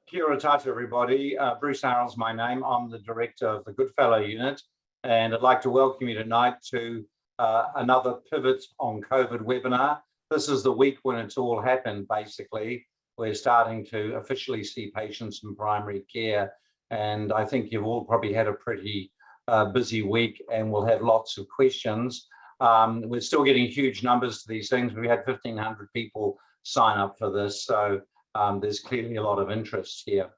Kia ora tātou, everybody. Bruce Harrell's my name. I'm the director of the Goodfellow Unit, and I'd like to welcome you tonight to another Pivot on COVID webinar. This is the week when it's all happened, basically. We're starting to officially see patients in primary care, and I think you've all probably had a pretty busy week, and we'll have lots of questions. We're still getting huge numbers to these things. We had 1,500 people sign up for this, so there's clearly a lot of interest here.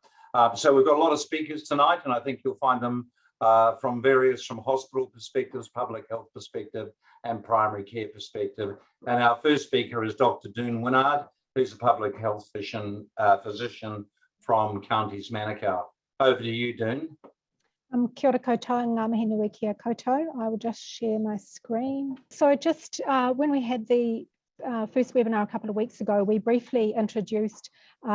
So we've got a lot of speakers tonight, and I think you'll find them from hospital perspectives, public health perspective, and primary care perspective. And our first speaker is Dr. Doone Winnard, who's a public health physician from Counties Manukau. Over to you, Doone. Kia ora koutou, ngā mihi nui kia koutou. I will just share my screen. So just when we had the first webinar a couple of weeks ago, we briefly introduced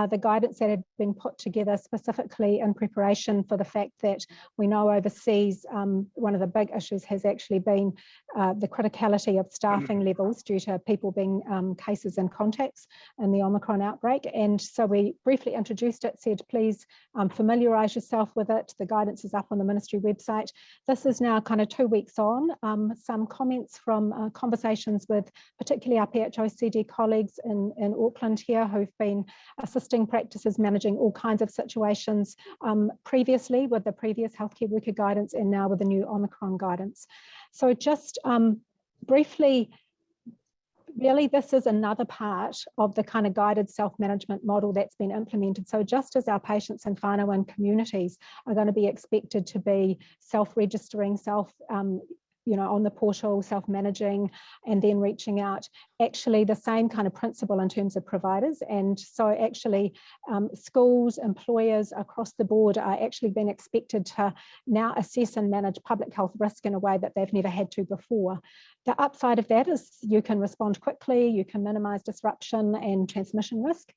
the guidance that had been put together specifically in preparation for the fact that we know overseas one of the big issues has actually been the criticality of staffing levels due to people being cases and contacts in the Omicron outbreak. And so we briefly introduced it, said please familiarise yourself with it. The guidance is up on the ministry website. This is now kind of 2 weeks on. Some comments from conversations with particularly our PHOCD colleagues in Auckland here who've been assisting practices managing all kinds of situations previously with the previous healthcare worker guidance and now with the new Omicron guidance. So just briefly, really this is another part of the kind of guided self-management model that's been implemented. So just as our patients and whānau and communities are going to be expected to be self-registering, on the portal, self-managing, and then reaching out, actually the same kind of principle in terms of providers. And so actually schools, employers across the board are actually being expected to now assess and manage public health risk in a way that they've never had to before. The upside of that is you can respond quickly, you can minimise disruption and transmission risk.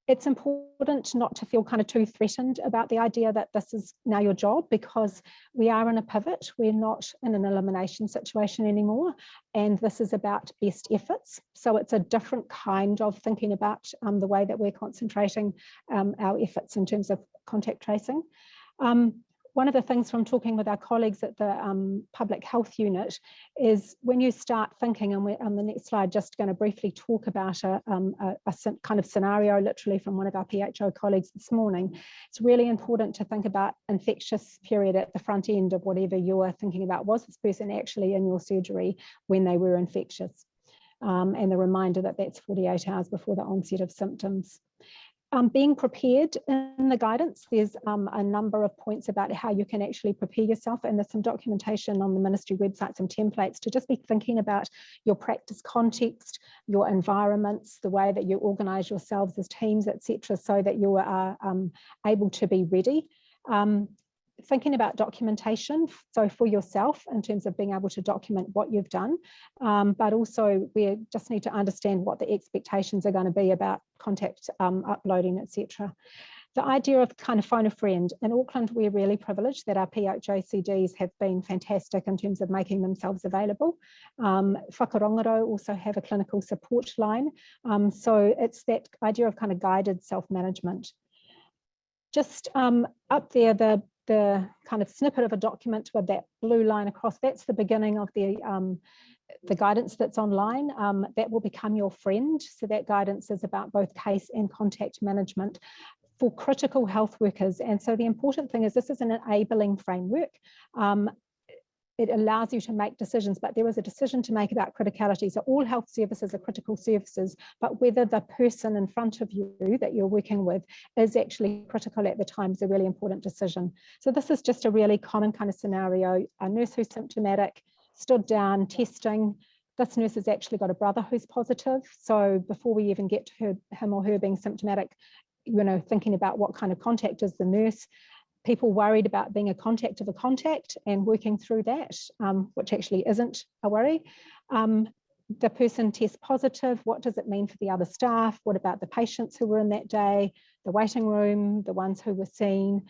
It's important not to feel kind of too threatened about the idea that this is now your job, because we are in a pivot. We're not in an elimination situation anymore. And this is about best efforts. So it's a different kind of thinking about the way that we're concentrating our efforts in terms of contact tracing. One of the things from talking with our colleagues at the public health unit is when you start thinking, and we're on the next slide just going to briefly talk about a kind of scenario literally from one of our PHO colleagues this morning, it's really important to think about infectious period at the front end of whatever you're thinking about. Was this person actually in your surgery when they were infectious? And the reminder that that's 48 hours before the onset of symptoms. Being prepared in the guidance, there's a number of points about how you can actually prepare yourself, and there's some documentation on the ministry website, some templates to just be thinking about your practice context, your environments, the way that you organise yourselves as teams, etc., so that you are able to be ready. Thinking about documentation, so for yourself in terms of being able to document what you've done, but also we just need to understand what the expectations are going to be about contact uploading, etc. The idea of kind of phone a friend. In Auckland, we're really privileged that our PHOCDs have been fantastic in terms of making themselves available. Whakarongaro also have a clinical support line. So it's that idea of kind of guided self-management. Just up there, the kind of snippet of a document with that blue line across, that's the beginning of the guidance that's online. That will become your friend. So that guidance is about both case and contact management for critical health workers. And so the important thing is this is an enabling framework. It allows you to make decisions, but there is a decision to make about criticality. So all health services are critical services, but whether the person in front of you that you're working with is actually critical at the time is a really important decision. So this is just a really common kind of scenario. A nurse who's symptomatic, stood down, testing. This nurse has actually got a brother who's positive. So before we even get to him or her being symptomatic, thinking about what kind of contact is the nurse. People worried about being a contact of a contact and working through that, which actually isn't a worry. The person tests positive. What does it mean for the other staff? What about the patients who were in that day, the waiting room, the ones who were seen?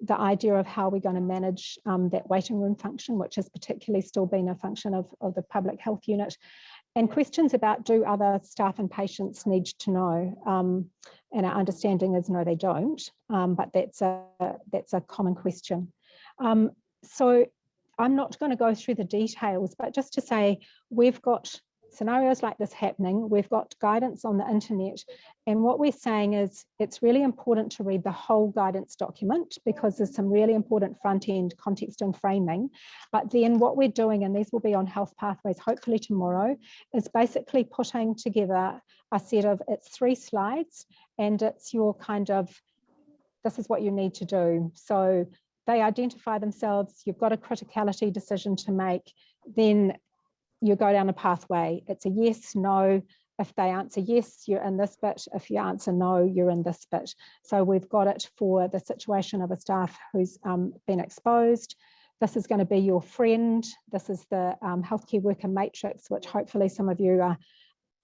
The idea of how we're going to manage that waiting room function, which has particularly still been a function of the public health unit. And questions about do other staff and patients need to know? And our understanding is no, they don't, but that's a common question. So I'm not going to go through the details, but just to say we've got scenarios like this happening, we've got guidance on the internet, and what we're saying is it's really important to read the whole guidance document because there's some really important front-end context and framing. But then what we're doing, and these will be on Health Pathways hopefully tomorrow, is basically putting together a set of, it's 3 slides, and it's your kind of, this is what you need to do. So they identify themselves, you've got a criticality decision to make, then you go down a pathway. It's a yes, no. If they answer yes, you're in this bit. If you answer no, you're in this bit. So we've got it for the situation of a staff who's been exposed. This is going to be your friend. This is the healthcare worker matrix, which hopefully some of you are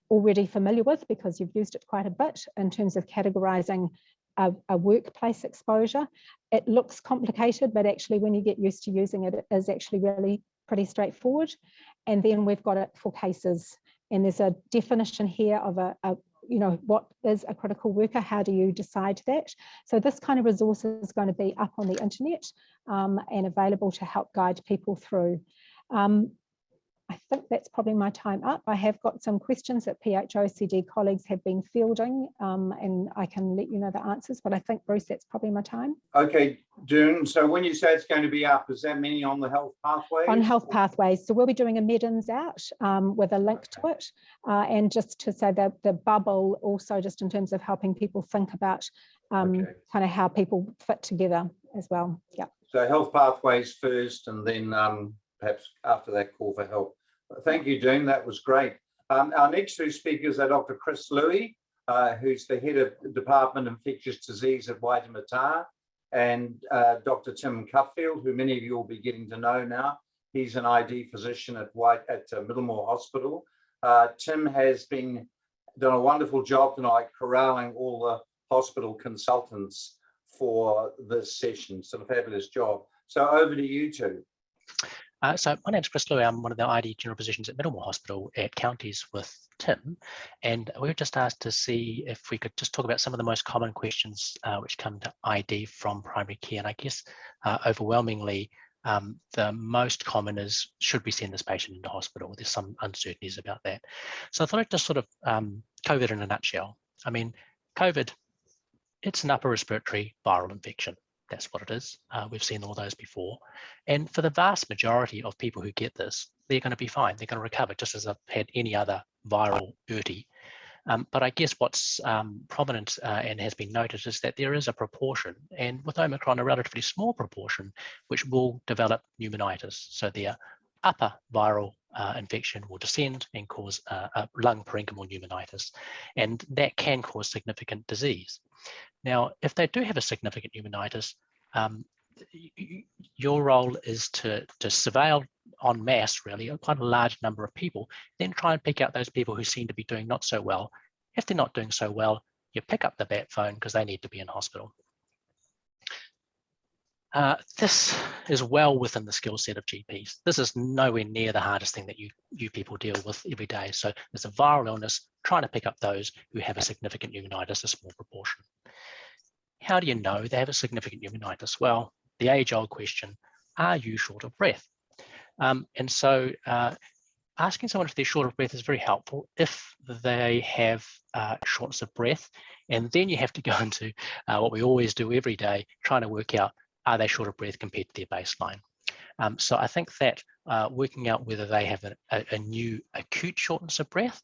already familiar with because you've used it quite a bit in terms of categorizing a workplace exposure. It looks complicated, but actually when you get used to using it, it is actually really pretty straightforward. And then we've got it for cases. And there's a definition here of what is a critical worker? How do you decide that? So this kind of resource is going to be up on the internet and available to help guide people through. I think that's probably my time up. I have got some questions that PHOCD colleagues have been fielding, and I can let you know the answers, but I think, Bruce, that's probably my time. Okay, Doone, so when you say it's going to be up, is that meaning on the Health Pathways? On Health Pathways. So we'll be doing a Med-ins out with a link to it. And just to say that the bubble also just in terms of helping people think about kind of how people fit together as well. Yeah. So Health Pathways first, and then perhaps after that call for help. Thank you, Doone. That was great. Our next 2 speakers are Dr. Chris Luey, who's the head of the Department of Infectious Disease at Waitemata, and Dr. Tim Cuffield, who many of you will be getting to know now. He's an ID physician at Middlemore Hospital. Tim has done a wonderful job tonight corralling all the hospital consultants for this session. It's a fabulous job. So over to you 2. So my name's Chris Luey. I'm one of the ID general physicians at Middlemore Hospital at Counties with Tim. And we were just asked to see if we could just talk about some of the most common questions which come to ID from primary care. And I guess overwhelmingly, the most common is, should we send this patient into hospital? There's some uncertainties about that. So I thought I'd just sort of COVID in a nutshell. I mean, COVID, it's an upper respiratory viral infection. That's what it is. We've seen all those before. And for the vast majority of people who get this, they're going to be fine. They're going to recover just as I've had any other viral URTI. But I guess what's prominent and has been noted is that there is a proportion, and with Omicron, a relatively small proportion, which will develop pneumonitis. So their upper viral infection will descend and cause a lung parenchymal pneumonitis. And that can cause significant disease. Now, if they do have a significant pneumonitis, your role is to surveil en masse, really, quite a large number of people, then try and pick out those people who seem to be doing not so well. If they're not doing so well, you pick up the bat phone because they need to be in hospital. This is well within the skill set of GPs. This is nowhere near the hardest thing that you people deal with every day. So there's a viral illness, trying to pick up those who have a significant pneumonitis, a small proportion. How do you know they have a significant pneumonitis? Well, the age-old question, are you short of breath? And so asking someone if they're short of breath is very helpful if they have shortness of breath. And then you have to go into what we always do every day, trying to work out, are they short of breath compared to their baseline? So I think that working out whether they have a new acute shortness of breath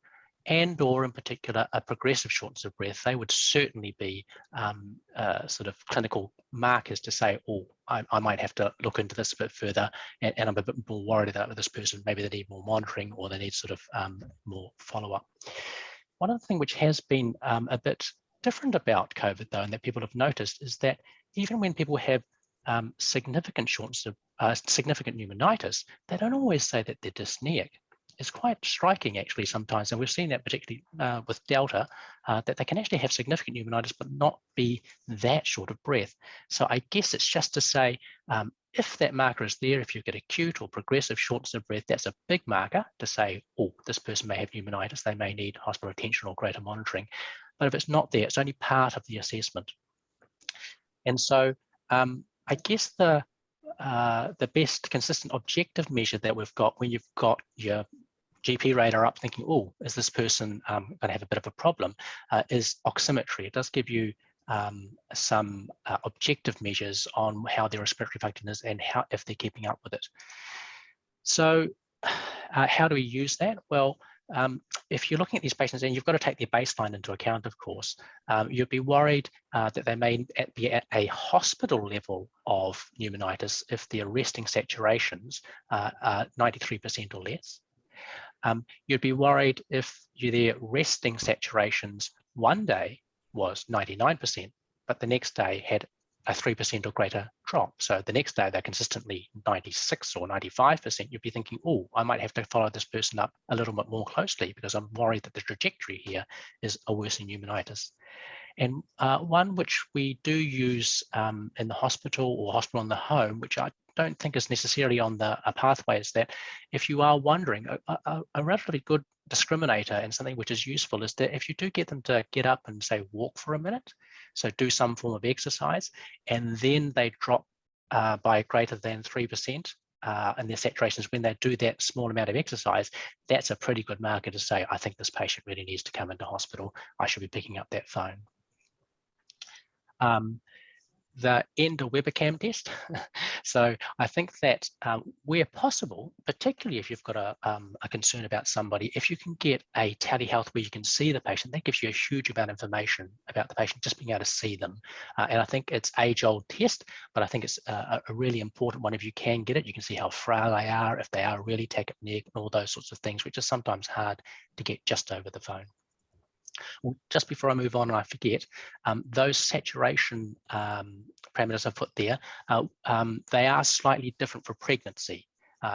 and or in particular a progressive shortness of breath, they would certainly be sort of clinical markers to say, oh, I might have to look into this a bit further, and I'm a bit more worried about this person. Maybe they need more monitoring or they need sort of more follow-up. One other thing which has been a bit different about COVID, though, and that people have noticed, is that even when people have significant shortness of significant pneumonitis, they don't always say that they're dyspneic. It's quite striking actually sometimes, and we've seen that particularly with Delta, that they can actually have significant pneumonitis but not be that short of breath. So I guess it's just to say, if that marker is there, if you get acute or progressive shortness of breath, that's a big marker to say, oh, this person may have pneumonitis, they may need hospital attention or greater monitoring. But if it's not there, it's only part of the assessment. And so I guess the best consistent objective measure that we've got when you've got your GP radar up thinking, oh, is this person going to have a bit of a problem, is oximetry. It does give you some objective measures on how their respiratory function is and how if they're keeping up with it. So how do we use that? Well, if you're looking at these patients, and you've got to take their baseline into account, of course, you'd be worried that they may be at a hospital level of pneumonitis if their resting saturations are 93% or less. You'd be worried if their resting saturations one day was 99%, but the next day had a 3% or greater drop. So the next day they're consistently 96 or 95%. You'd be thinking, oh, I might have to follow this person up a little bit more closely because I'm worried that the trajectory here is a worsening pneumonitis. And one which we do use in the hospital or hospital in the home, which I don't think is necessarily on the pathway, is that if you are wondering, a relatively good discriminator and something which is useful is that if you do get them to get up and say walk for a minute, so do some form of exercise, and then they drop by greater than 3% in their saturations when they do that small amount of exercise, that's a pretty good marker to say, I think this patient really needs to come into hospital. I should be picking up that phone. The endo-Webcam test. So I think that where possible, particularly if you've got a concern about somebody, if you can get a telehealth where you can see the patient, that gives you a huge amount of information about the patient, just being able to see them. And I think it's age-old test, but I think it's a really important one. If you can get it, you can see how frail they are, if they are really tachypneic, and all those sorts of things, which is sometimes hard to get just over the phone. Well, just before I move on and I forget, those saturation parameters I've put there, they are slightly different for pregnancy.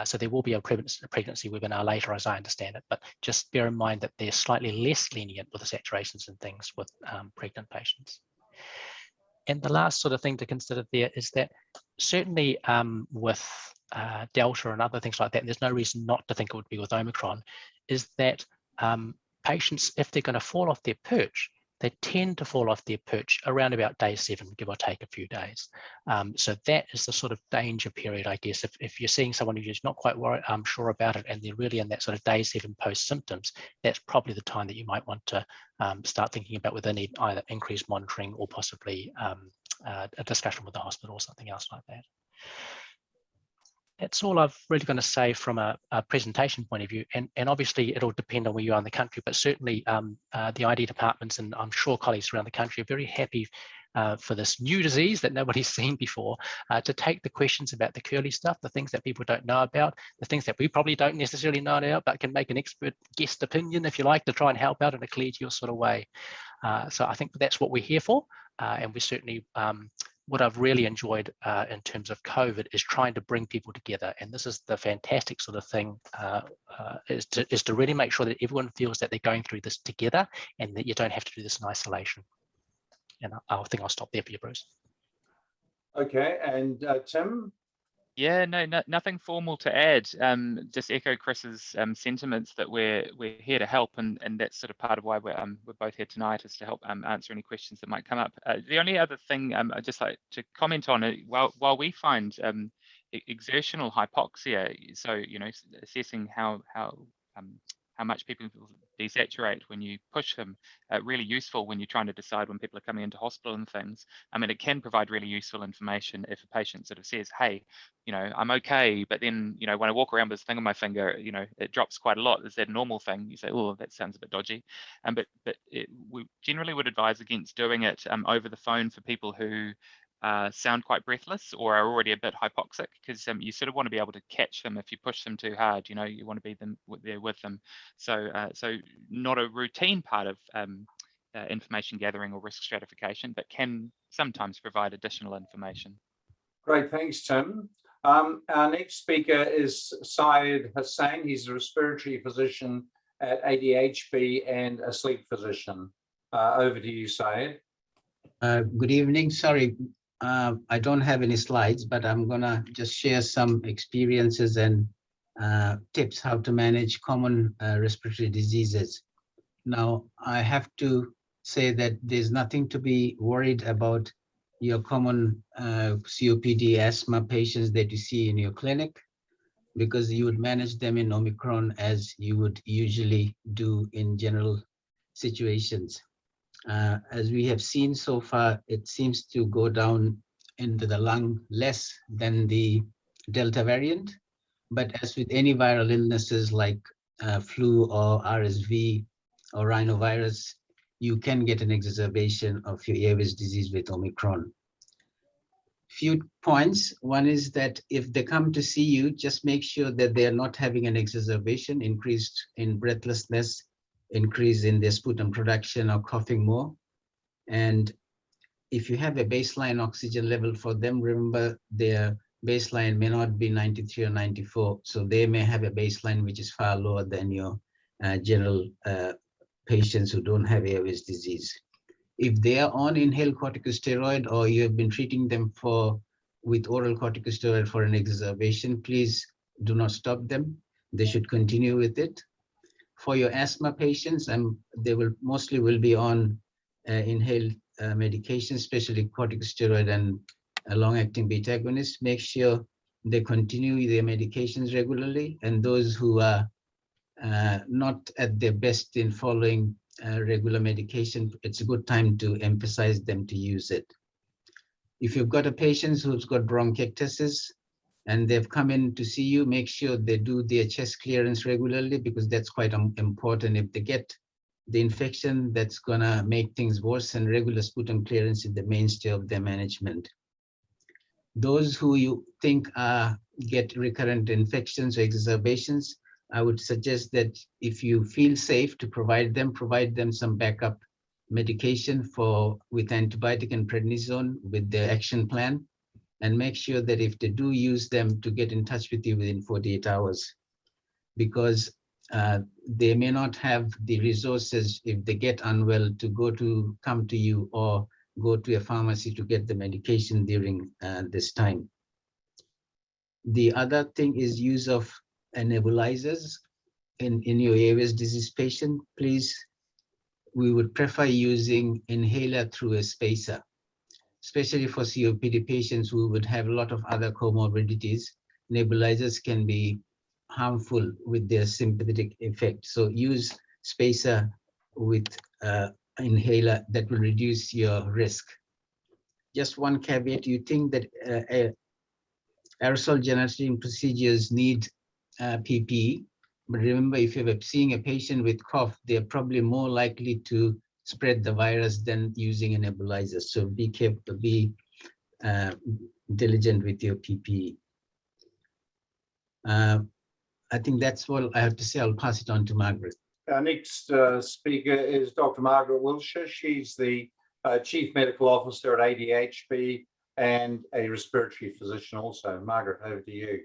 So there will be a pregnancy webinar later, as I understand it, but just bear in mind that they're slightly less lenient with the saturations and things with pregnant patients. And the last sort of thing to consider there is that certainly with Delta and other things like that, and there's no reason not to think it would be with Omicron, is that patients, if they're going to fall off their perch, they tend to fall off their perch around about day 7, give or take a few days. So that is the sort of danger period, I guess. If you're seeing someone who's not quite sure about it and they're really in that sort of day 7 post symptoms, that's probably the time that you might want to start thinking about whether they need either increased monitoring or possibly a discussion with the hospital or something else like that. That's all I've really going to say from a presentation point of view. And obviously it'll depend on where you are in the country, but certainly the ID departments and I'm sure colleagues around the country are very happy for this new disease that nobody's seen before, to take the questions about the curly stuff, the things that people don't know about, the things that we probably don't necessarily know about, but can make an expert guest opinion, if you like, to try and help out in a collegial sort of way. So I think that's what we're here for. And we certainly, what I've really enjoyed in terms of COVID is trying to bring people together. And this is the fantastic sort of thing, is to really make sure that everyone feels that they're going through this together and that you don't have to do this in isolation. And I think I'll stop there for you, Bruce. Okay, and Tim? Yeah, nothing formal to add. Just echo Chris's sentiments that we're here to help, and that's sort of part of why we're both here tonight, is to help answer any questions that might come up. The only other thing I'd just like to comment on, while we find exertional hypoxia, so assessing how much people desaturate when you push them, really useful when you're trying to decide when people are coming into hospital and things. I mean, it can provide really useful information if a patient sort of says, hey, I'm okay, but then, when I walk around with this thing on my finger, it drops quite a lot. Is that a normal thing? You say, oh, that sounds a bit dodgy. But we generally would advise against doing it over the phone for people who sound quite breathless or are already a bit hypoxic, because you sort of want to be able to catch them if you push them too hard. You want to be there with them. So not a routine part of information gathering or risk stratification, but can sometimes provide additional information. Great, thanks, Tim. Our next speaker is Syed Hussain. He's a respiratory physician at ADHB and a sleep physician. Over to you, Syed. Good evening. Sorry, I don't have any slides, but I'm gonna just share some experiences and tips how to manage common respiratory diseases. Now, I have to say that there's nothing to be worried about your common COPD asthma patients that you see in your clinic, because you would manage them in Omicron as you would usually do in general situations. As we have seen so far, it seems to go down into the lung less than the Delta variant. But as with any viral illnesses like flu or RSV or rhinovirus, you can get an exacerbation of your airways disease with Omicron. Few points. One is that if they come to see you, just make sure that they are not having an exacerbation, increased in breathlessness, increase in their sputum production or coughing more. And if you have a baseline oxygen level for them, remember their baseline may not be 93 or 94. So they may have a baseline which is far lower than your general patients who don't have airways disease. If they are on inhaled corticosteroid or you have been treating them with oral corticosteroid for an exacerbation, please do not stop them. They should continue with it. For your asthma patients, they will mostly be on inhaled medication, especially corticosteroid and long-acting beta agonists. Make sure they continue their medications regularly, and those who are not at their best in following regular medication, it's a good time to emphasize them to use it. If you've got a patient who's got bronchiectasis and they've come in to see you, make sure they do their chest clearance regularly, because that's quite important. If they get the infection, that's gonna make things worse, and regular sputum clearance is the mainstay of their management. Those who you think get recurrent infections or exacerbations, I would suggest that if you feel safe to provide them some backup medication with antibiotic and prednisone with their action plan, and make sure that if they do use them, to get in touch with you within 48 hours, because they may not have the resources if they get unwell to come to you or go to a pharmacy to get the medication during this time. The other thing is use of nebulizers in your airways disease patient. Please, we would prefer using inhaler through a spacer, especially for COPD patients who would have a lot of other comorbidities. Nebulizers can be harmful with their sympathetic effect. So use spacer with inhaler, that will reduce your risk. Just one caveat, you think that aerosol generating procedures need PPE, but remember, if you're seeing a patient with cough, they're probably more likely to spread the virus than using a nebulizer. So be careful, be diligent with your PPE. I think that's all I have to say. I'll pass it on to Margaret. Our next speaker is Dr. Margaret Wilsher. She's the Chief Medical Officer at ADHB and a respiratory physician also. Margaret, over to you.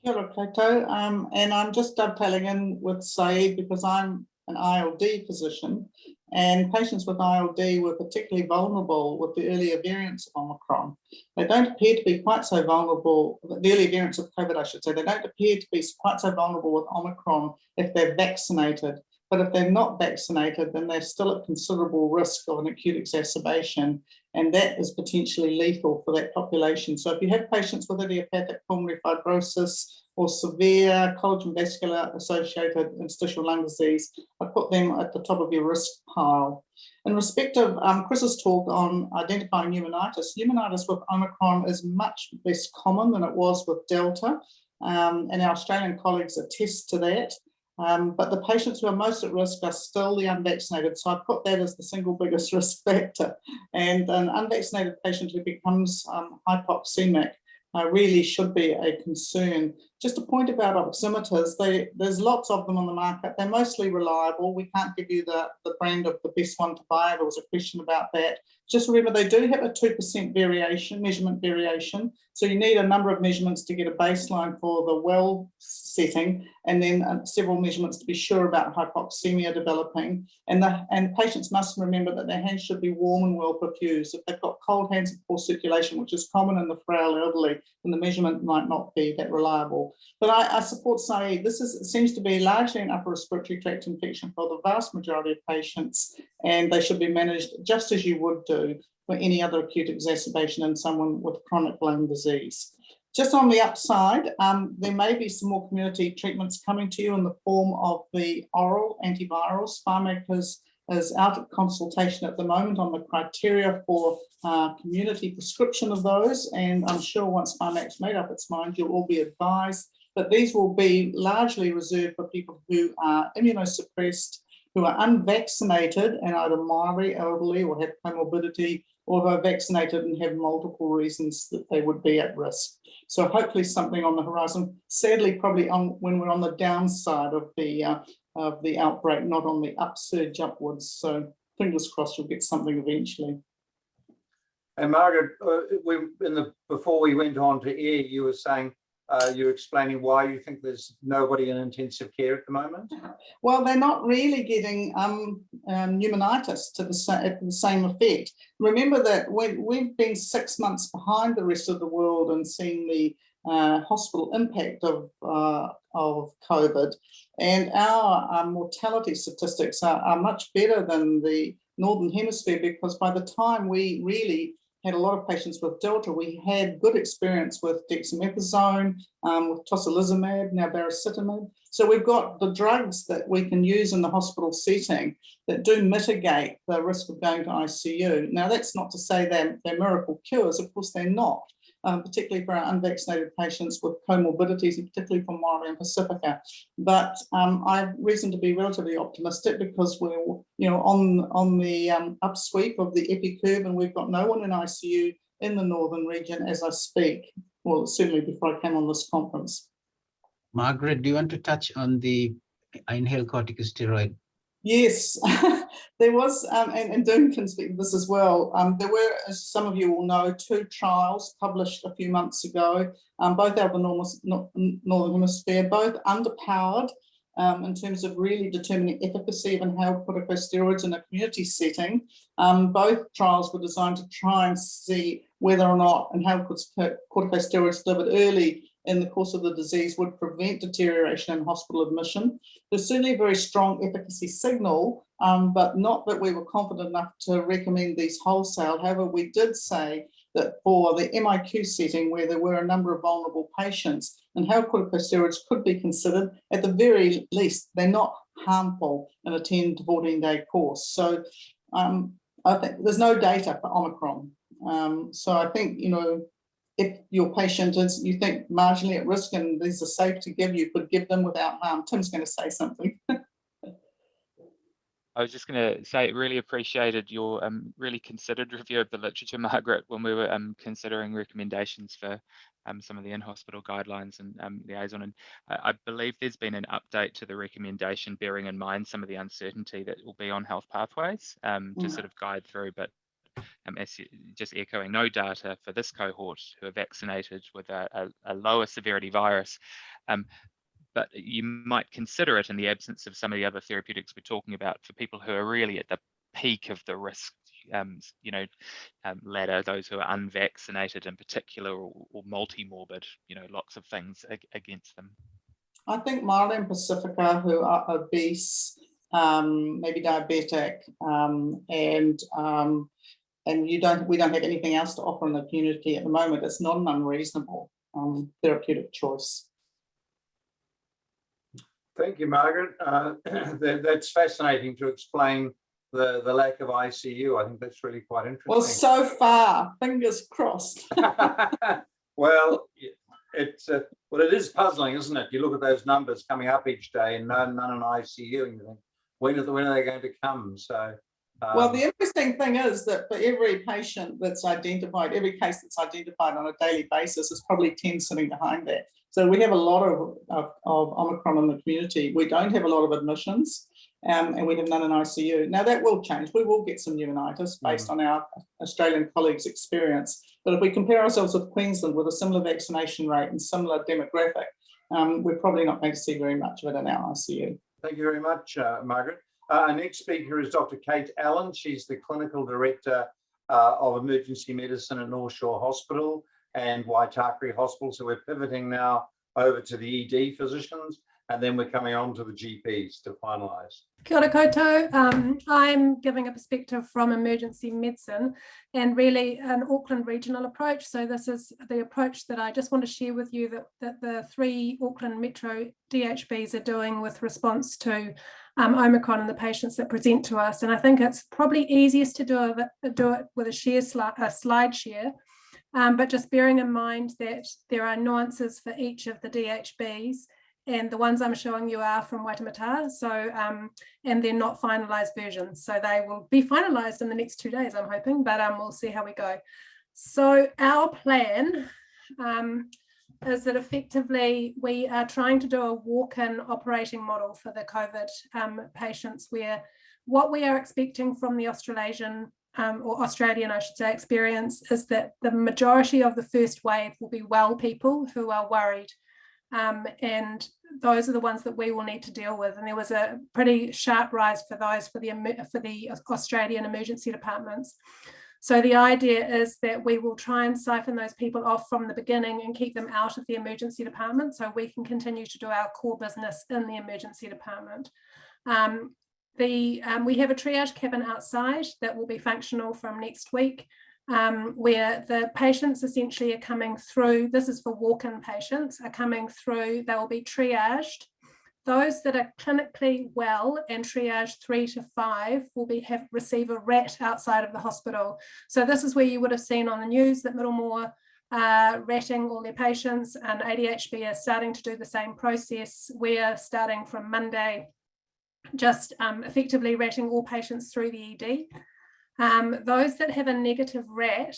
Kia ora koutou, and I'm just dovetailing in with Syed because I'm an ILD physician, and patients with ILD were particularly vulnerable with the earlier variants of Omicron. They don't appear to be quite so vulnerable, the earlier variants of COVID, I should say, they don't appear to be quite so vulnerable with Omicron if they're vaccinated. But if they're not vaccinated, then they're still at considerable risk of an acute exacerbation, and that is potentially lethal for that population. So if you have patients with idiopathic pulmonary fibrosis or severe collagen vascular associated interstitial lung disease, I put them at the top of your risk pile. In respect of Chris's talk on identifying pneumonitis with Omicron is much less common than it was with Delta, and our Australian colleagues attest to that. But the patients who are most at risk are still the unvaccinated. So I put that as the single biggest risk factor. And an unvaccinated patient who becomes hypoxemic really should be a concern. Just a point about oximeters, there's lots of them on the market. They're mostly reliable. We can't give you the brand of the best one to buy. There was a question about that. Just remember, they do have a 2% variation, measurement variation. So you need a number of measurements to get a baseline for the well setting, and then several measurements to be sure about hypoxemia developing. And patients must remember that their hands should be warm and well perfused. If they've got cold hands and poor circulation, which is common in the frail elderly, then the measurement might not be that reliable. But I support Syed. This seems to be largely an upper respiratory tract infection for the vast majority of patients, and they should be managed just as you would do for any other acute exacerbation in someone with chronic lung disease. Just on the upside, there may be some more community treatments coming to you in the form of the oral antivirals. Pharmac is out of consultation at the moment on the criteria for community prescription of those, and I'm sure once Pharmac's made up its mind, you'll all be advised. But these will be largely reserved for people who are immunosuppressed, who are unvaccinated and either Māori, elderly, or have comorbidity, or who are vaccinated and have multiple reasons that they would be at risk. So hopefully something on the horizon. Sadly, probably when we're on the downside of the outbreak, not on the upsurge upwards. So fingers crossed you'll get something eventually. And Margaret, before we went on to air, you were saying, you're explaining why you think there's nobody in intensive care at the moment? Well, they're not really getting pneumonitis to the same effect. Remember that we've been 6 months behind the rest of the world and seen the hospital impact of COVID, and our mortality statistics are much better than the Northern Hemisphere, because by the time we really had a lot of patients with Delta, we had good experience with dexamethasone, with tocilizumab, now baricitinib. So we've got the drugs that we can use in the hospital setting that do mitigate the risk of going to ICU. Now, that's not to say they're miracle cures. Of course, they're not, particularly for our unvaccinated patients with comorbidities, and particularly for Māori and Pasifika. But I have reason to be relatively optimistic, because we're on the upsweep of the epi curve, and we've got no one in ICU in the northern region as I speak. Well, certainly before I came on this conference. Margaret, do you want to touch on the inhaled corticosteroid? Yes, there was, and Doone can speak to this as well. There were, as some of you will know, 2 trials published a few months ago, both out of the Northern Hemisphere, both underpowered in terms of really determining efficacy of inhaled corticosteroids in a community setting. Both trials were designed to try and see whether or not inhaled corticosteroids delivered early in the course of the disease would prevent deterioration and hospital admission. There's certainly a very strong efficacy signal, but not that we were confident enough to recommend these wholesale. However, we did say that for the MIQ setting, where there were a number of vulnerable patients, inhaled corticosteroids could be considered. At the very least, they're not harmful in a 10 to 14-day course. So I think there's no data for Omicron. So I think, if your patient is, you think, marginally at risk and these are safe to give, you could give them without harm. Tim's going to say something. I was just going to say, really appreciated your really considered review of the literature, Margaret, when we were considering recommendations for some of the in-hospital guidelines and liaison. And I believe there's been an update to the recommendation, bearing in mind some of the uncertainty that will be on health pathways to sort of guide through. But as just echoing, no data for this cohort who are vaccinated with a lower severity virus. But you might consider it in the absence of some of the other therapeutics we're talking about for people who are really at the peak of the risk, ladder, those who are unvaccinated in particular, or multi-morbid, lots of things against them. I think Māori and Pasifika who are obese, maybe diabetic, and we don't have anything else to offer in the community at the moment. It's not an unreasonable therapeutic choice. Thank you, Margaret. That's fascinating to explain the lack of ICU. I think that's really quite interesting. Well, so far, fingers crossed. Well, it is puzzling, isn't it? You look at those numbers coming up each day and none in ICU, and you think, when are they going to come? So. Well, the interesting thing is that for every patient that's identified, every case that's identified on a daily basis, there's probably 10 sitting behind that. So we have a lot of Omicron in the community. We don't have a lot of admissions. and we have none in ICU. Now that will change. We will get some pneumonitis based on our Australian colleagues' experience. But if we compare ourselves with Queensland with a similar vaccination rate and similar demographic, we're probably not going to see very much of it in our ICU. Thank you very much, Margaret. Our next speaker is Dr. Kate Allan. She's the Clinical Director of Emergency Medicine at North Shore Hospital and Waitakere Hospital. So we're pivoting now over to the ED physicians, and then we're coming on to the GPs to finalise. Kia ora koutou. I'm giving a perspective from emergency medicine and really an Auckland regional approach. So this is the approach that I just want to share with you that the 3 Auckland Metro DHBs are doing with response to Omicron and the patients that present to us. And I think it's probably easiest to do it with a slide share, but just bearing in mind that there are nuances for each of the DHBs. And the ones I'm showing you are from Waitemata, so and they're not finalised versions. So they will be finalised in the next 2 days, I'm hoping, but we'll see how we go. So our plan is that effectively we are trying to do a walk-in operating model for the COVID patients, where what we are expecting from the Australian, I should say, experience is that the majority of the first wave will be well people who are worried. And those are the ones that we will need to deal with. And there was a pretty sharp rise for those for the Australian emergency departments. So the idea is that we will try and siphon those people off from the beginning and keep them out of the emergency department so we can continue to do our core business in the emergency department. We have a triage cabin outside that will be functional from next week. Where the patients essentially are coming through, this is for walk-in patients, are coming through, they will be triaged. Those that are clinically well and triaged 3 to 5 will receive a RAT outside of the hospital. So this is where you would have seen on the news that Middlemore ratting all their patients, and ADHB are starting to do the same process. We're starting from Monday, just effectively ratting all patients through the ED. Those that have a negative RAT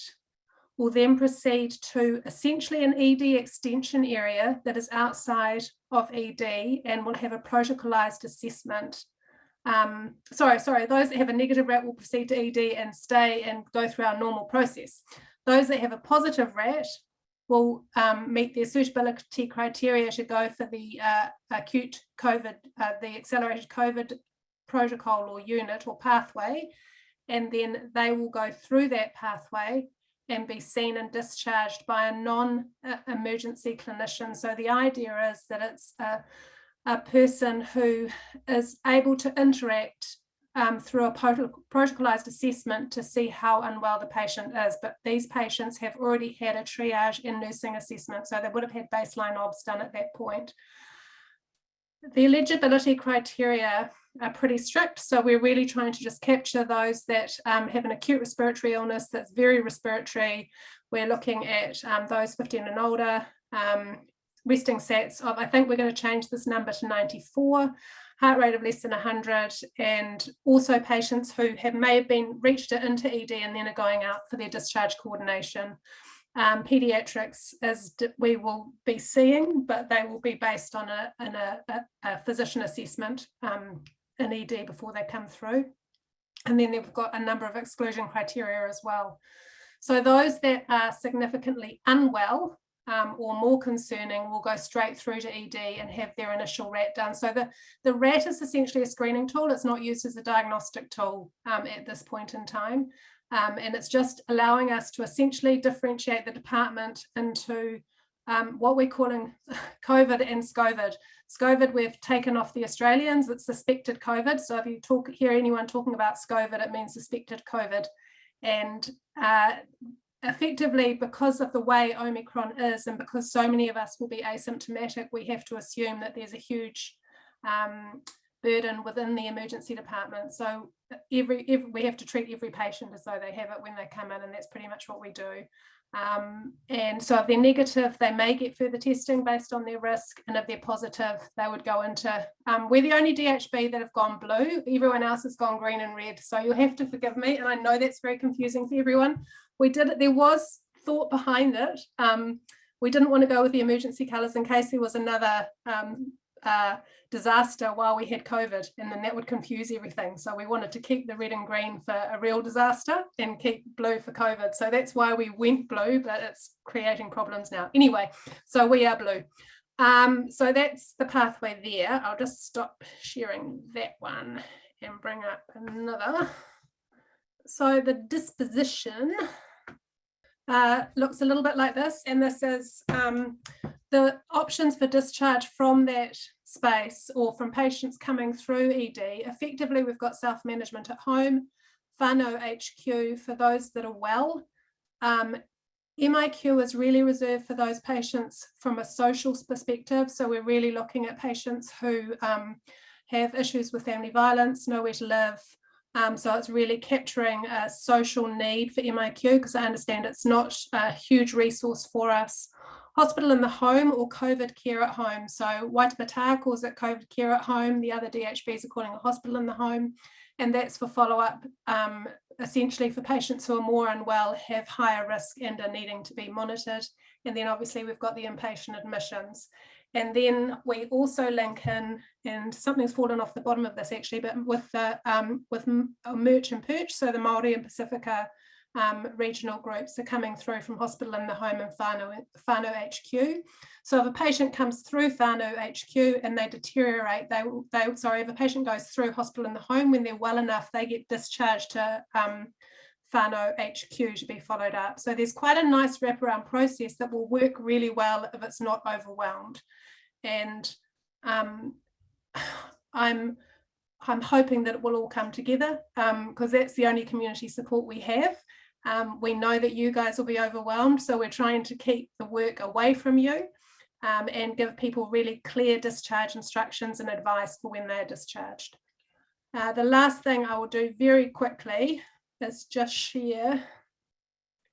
will then proceed to essentially an ED extension area that is outside of ED and will have a protocolized assessment. Those that have a negative RAT will proceed to ED and stay and go through our normal process. Those that have a positive RAT will meet their suitability criteria to go for the acute COVID, the accelerated COVID protocol or unit or pathway. And then they will go through that pathway and be seen and discharged by a non-emergency clinician. So the idea is that it's a person who is able to interact through a protocolized assessment to see how unwell the patient is. But these patients have already had a triage and nursing assessment, so they would have had baseline OBS done at that point. The eligibility criteria are pretty strict, so we're really trying to just capture those that have an acute respiratory illness that's very respiratory. We're looking at those 15 and older, resting sats of, I think we're going to change this number to 94, heart rate of less than 100, and also patients who may have been reached into ED and then are going out for their discharge coordination. Pediatrics, as we will be seeing, but they will be based on a physician assessment in ED before they come through. And then they've got a number of exclusion criteria as well. So those that are significantly unwell or more concerning will go straight through to ED and have their initial RAT done. So the RAT is essentially a screening tool. It's not used as a diagnostic tool at this point in time. And it's just allowing us to essentially differentiate the department into what we're calling COVID and SCOVID. SCOVID, we've taken off the Australians, it's suspected COVID. So if you hear anyone talking about SCOVID, it means suspected COVID. And effectively, because of the way Omicron is, and because so many of us will be asymptomatic, we have to assume that there's a huge burden within the emergency department. So we have to treat every patient as though they have it when they come in, and that's pretty much what we do. And so if they're negative, they may get further testing based on their risk, and if they're positive, they would go into, we're the only DHB that have gone blue, everyone else has gone green and red, so you'll have to forgive me, and I know that's very confusing for everyone. There was thought behind it. We didn't want to go with the emergency colours in case there was another disaster while we had COVID, and then that would confuse everything. So we wanted to keep the red and green for a real disaster and keep blue for COVID. So that's why we went blue, but it's creating problems now. Anyway, so we are blue. So that's the pathway there. I'll just stop sharing that one and bring up another. So the disposition looks a little bit like this, and this is the options for discharge from that space or from patients coming through ED. Effectively, we've got self-management at home, whānau HQ for those that are well. MIQ is really reserved for those patients from a social perspective. So we're really looking at patients who have issues with family violence, nowhere to live. So it's really capturing a social need for MIQ, because I understand it's not a huge resource for us. Hospital in the home or COVID care at home. So Waitemata calls it COVID care at home. The other DHBs are calling it hospital in the home. And that's for follow-up, essentially for patients who are more unwell, have higher risk and are needing to be monitored. And then obviously we've got the inpatient admissions. And then we also link in, and something's fallen off the bottom of this actually, but with the Merch and Perch, so the Māori and Pasifika regional groups are coming through from hospital in the home and whānau HQ. So if a patient comes through whānau HQ and they deteriorate, if a patient goes through hospital in the home, when they're well enough, they get discharged to whānau HQ to be followed up. So there's quite a nice wraparound process that will work really well if it's not overwhelmed. And I'm hoping that it will all come together, because that's the only community support we have. We know that you guys will be overwhelmed, so we're trying to keep the work away from you and give people really clear discharge instructions and advice for when they're discharged. The last thing I will do very quickly is just share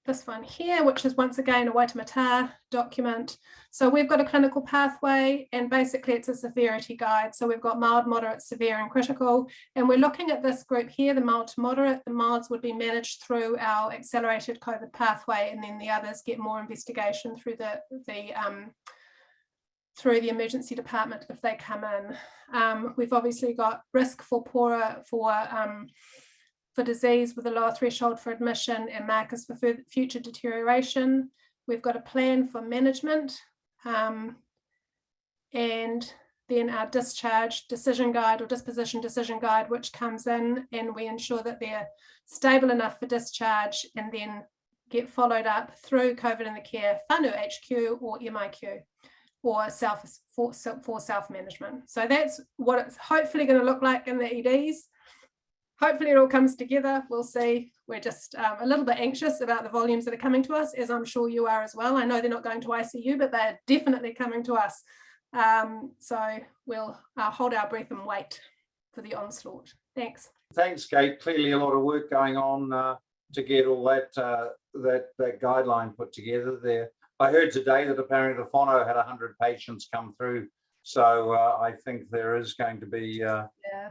this one here, which is once again a Waitemata document. So we've got a clinical pathway, and basically it's a severity guide. So we've got mild, moderate, severe and critical, and we're looking at this group here, the mild to moderate. The milds would be managed through our accelerated COVID pathway, and then the others get more investigation through the emergency department if they come in. We've obviously got risk for disease with a lower threshold for admission and markers for future deterioration. We've got a plan for management, and then our discharge decision guide or disposition decision guide, which comes in, and we ensure that they're stable enough for discharge and then get followed up through COVID in the care, whānau HQ or MIQ, or for self-management. So that's what it's hopefully going to look like in the EDs. Hopefully it all comes together. We'll see. We're just a little bit anxious about the volumes that are coming to us, as I'm sure you are as well. I know they're not going to ICU, but they're definitely coming to us. So we'll hold our breath and wait for the onslaught. Thanks. Thanks, Kate. Clearly a lot of work going on to get all that guideline put together there. I heard today that apparently the whānau had 100 patients come through. So I think there is going to be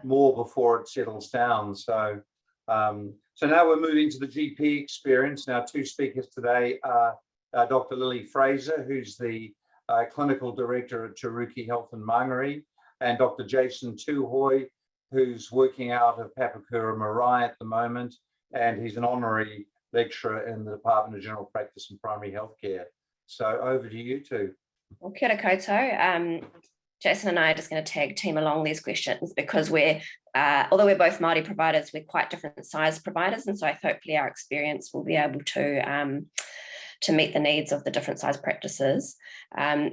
more before it settles down. So so now we're moving to the GP experience. Now, two speakers today are Dr. Lily Fraser, who's the clinical director at Taruki Health in Māori, and Dr. Jason Tuhoe, who's working out of Papakura Marae at the moment, and he's an honorary lecturer in the Department of General Practice and Primary Healthcare. So over to you two. Well, kia ora koutou. Jason and I are just going to tag team along these questions because although we're both Māori providers, we're quite different size providers, and so hopefully our experience will be able to meet the needs of the different size practices.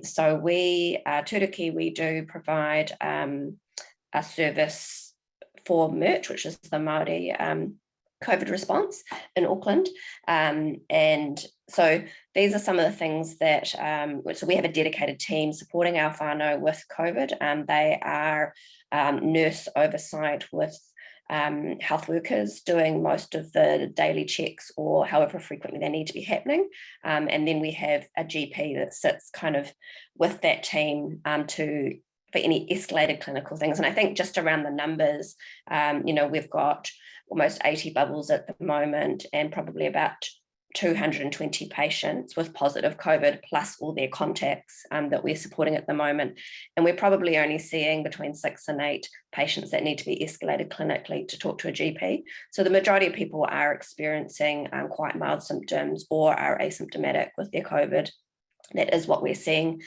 So we, Turuki, we do provide a service for MERCH, which is the Māori COVID response in Auckland, and so these are some of the things that so we have a dedicated team supporting our whānau with COVID, and they are nurse oversight with health workers doing most of the daily checks or however frequently they need to be happening, and then we have a GP that sits kind of with that team for any escalated clinical things. And I think just around the numbers, we've got almost 80 bubbles at the moment and probably about 220 patients with positive COVID plus all their contacts that we're supporting at the moment. And we're probably only seeing between 6 and 8 patients that need to be escalated clinically to talk to a GP. So the majority of people are experiencing quite mild symptoms or are asymptomatic with their COVID. That is what we're seeing.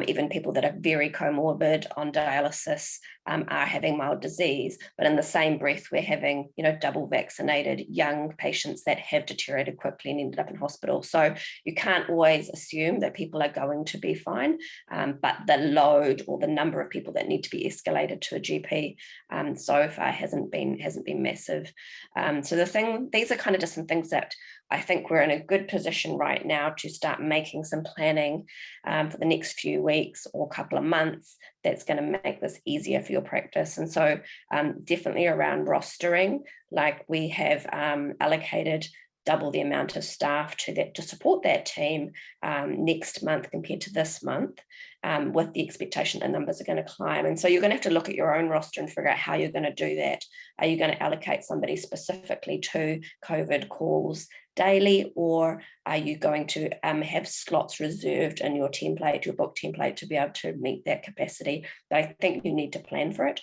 Even people that are very comorbid on dialysis are having mild disease, but in the same breath, we're having, double vaccinated young patients that have deteriorated quickly and ended up in hospital. So you can't always assume that people are going to be fine, but the load or the number of people that need to be escalated to a GP so far hasn't been massive. So these are kind of just some things that I think we're in a good position right now to start making some planning for the next few weeks or couple of months that's going to make this easier for your practice. And so definitely around rostering, like we have allocated double the amount of staff to support that team next month compared to this month, with the expectation that numbers are going to climb. And so you're going to have to look at your own roster and figure out how you're going to do that. Are you going to allocate somebody specifically to COVID calls daily, or are you going to have slots reserved in your template, your book template, to be able to meet that capacity? But I think you need to plan for it.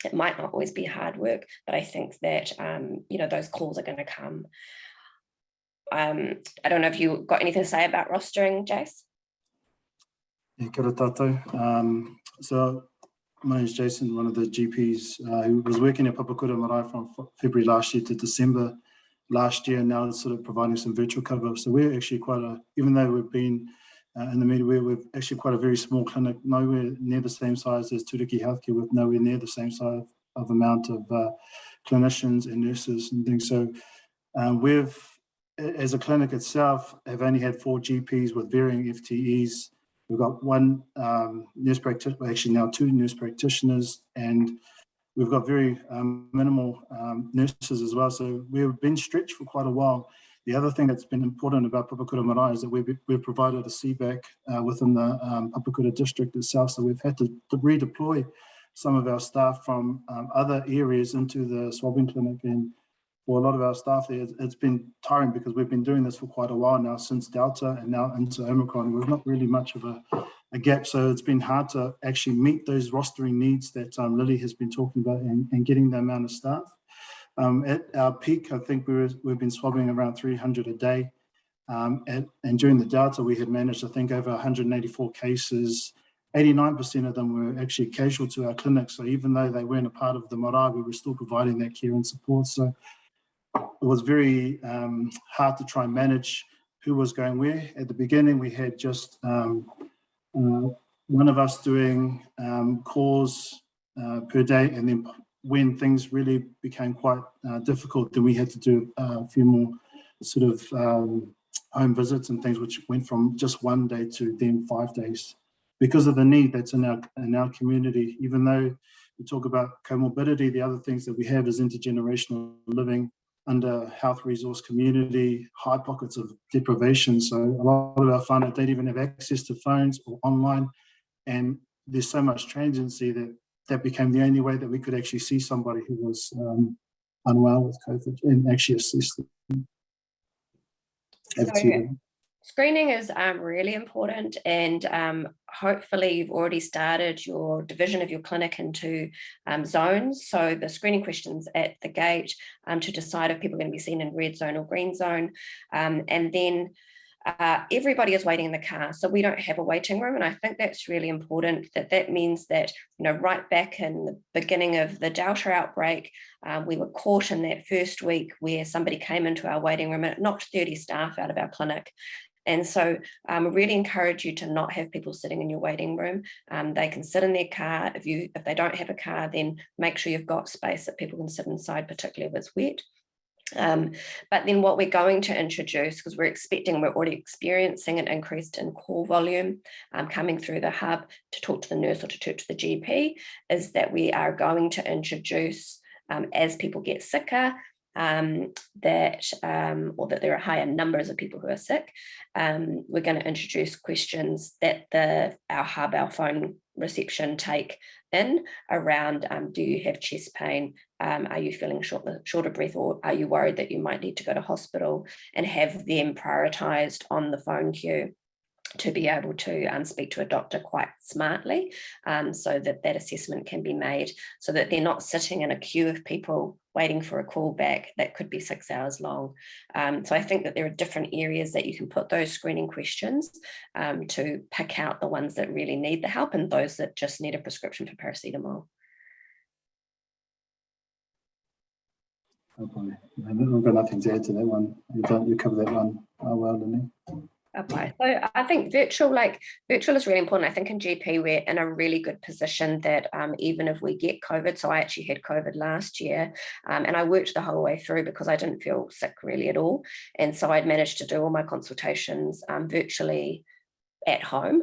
It might not always be hard work, but I think that those calls are going to come. I don't know if you got anything to say about rostering, Jace? Yeah, kia ora tātou. So my name is Jason, one of the GPs who was working at Papakura Marae from February last year to December last year, and now sort of providing some virtual cover. So we're actually even though we've been in the media, we're actually quite a very small clinic, nowhere near the same size as Turiki Healthcare, with nowhere near the same size of amount of clinicians and nurses and things. So we've, as a clinic itself, have only had 4 GPs with varying FTEs. We've got one nurse practitioner, actually now 2 nurse practitioners, and we've got very minimal nurses as well. So we've been stretched for quite a while. The other thing that's been important about Papakura Marae is that we've provided a CBAC within the Papakura district itself. So we've had to redeploy some of our staff from other areas into the swabbing clinic. And for a lot of our staff there, it's been tiring because we've been doing this for quite a while now, since Delta and now into Omicron. We've not really much of a gap. So it's been hard to actually meet those rostering needs that Lily has been talking about and getting the amount of staff. At our peak, I think we've been swabbing around 300 a day. And during the Delta, we had managed, I think, over 184 cases. 89% of them were actually casual to our clinic. So even though they weren't a part of the marae, we were still providing that care and support. So it was very hard to try and manage who was going where. At the beginning, we had just one of us doing calls per day, and then when things really became quite difficult, then we had to do a few more sort of home visits and things, which went from just 1 day to then 5 days, because of the need that's in our community. Even though we talk about comorbidity, the other things that we have is intergenerational living under health resource community, high pockets of deprivation. So a lot of our whānau don't even have access to phones or online, and there's so much transiency that became the only way that we could actually see somebody who was unwell with COVID and actually assess them. So, screening is really important, and hopefully you've already started your division of your clinic into zones. So the screening questions at the gate to decide if people are going to be seen in red zone or green zone, and then everybody is waiting in the car, so we don't have a waiting room. And I think that's really important. That means that, right back in the beginning of the Delta outbreak, we were caught in that first week where somebody came into our waiting room and it knocked 30 staff out of our clinic. And so we really encourage you to not have people sitting in your waiting room. They can sit in their car. If they don't have a car, then make sure you've got space that people can sit inside, particularly if it's wet. But then what we're going to introduce, because we're already experiencing an increase in call volume coming through the hub to talk to the nurse or to talk to the GP, is that we are going to introduce, as people get sicker, that there are higher numbers of people who are sick, we're going to introduce questions that our phone reception take in around, do you have chest pain? Are you feeling short of breath, or are you worried that you might need to go to hospital, and have them prioritised on the phone queue to be able to speak to a doctor quite smartly, so that that assessment can be made, so that they're not sitting in a queue of people waiting for a call back that could be 6 hours long. So I think that there are different areas that you can put those screening questions to pick out the ones that really need the help and those that just need a prescription for paracetamol. I've got nothing to add to that one. You covered that one well, didn't you? Okay, so I think virtual is really important. I think in GP we're in a really good position that even if we get COVID, so I actually had COVID last year, and I worked the whole way through because I didn't feel sick really at all, and so I'd managed to do all my consultations virtually at home.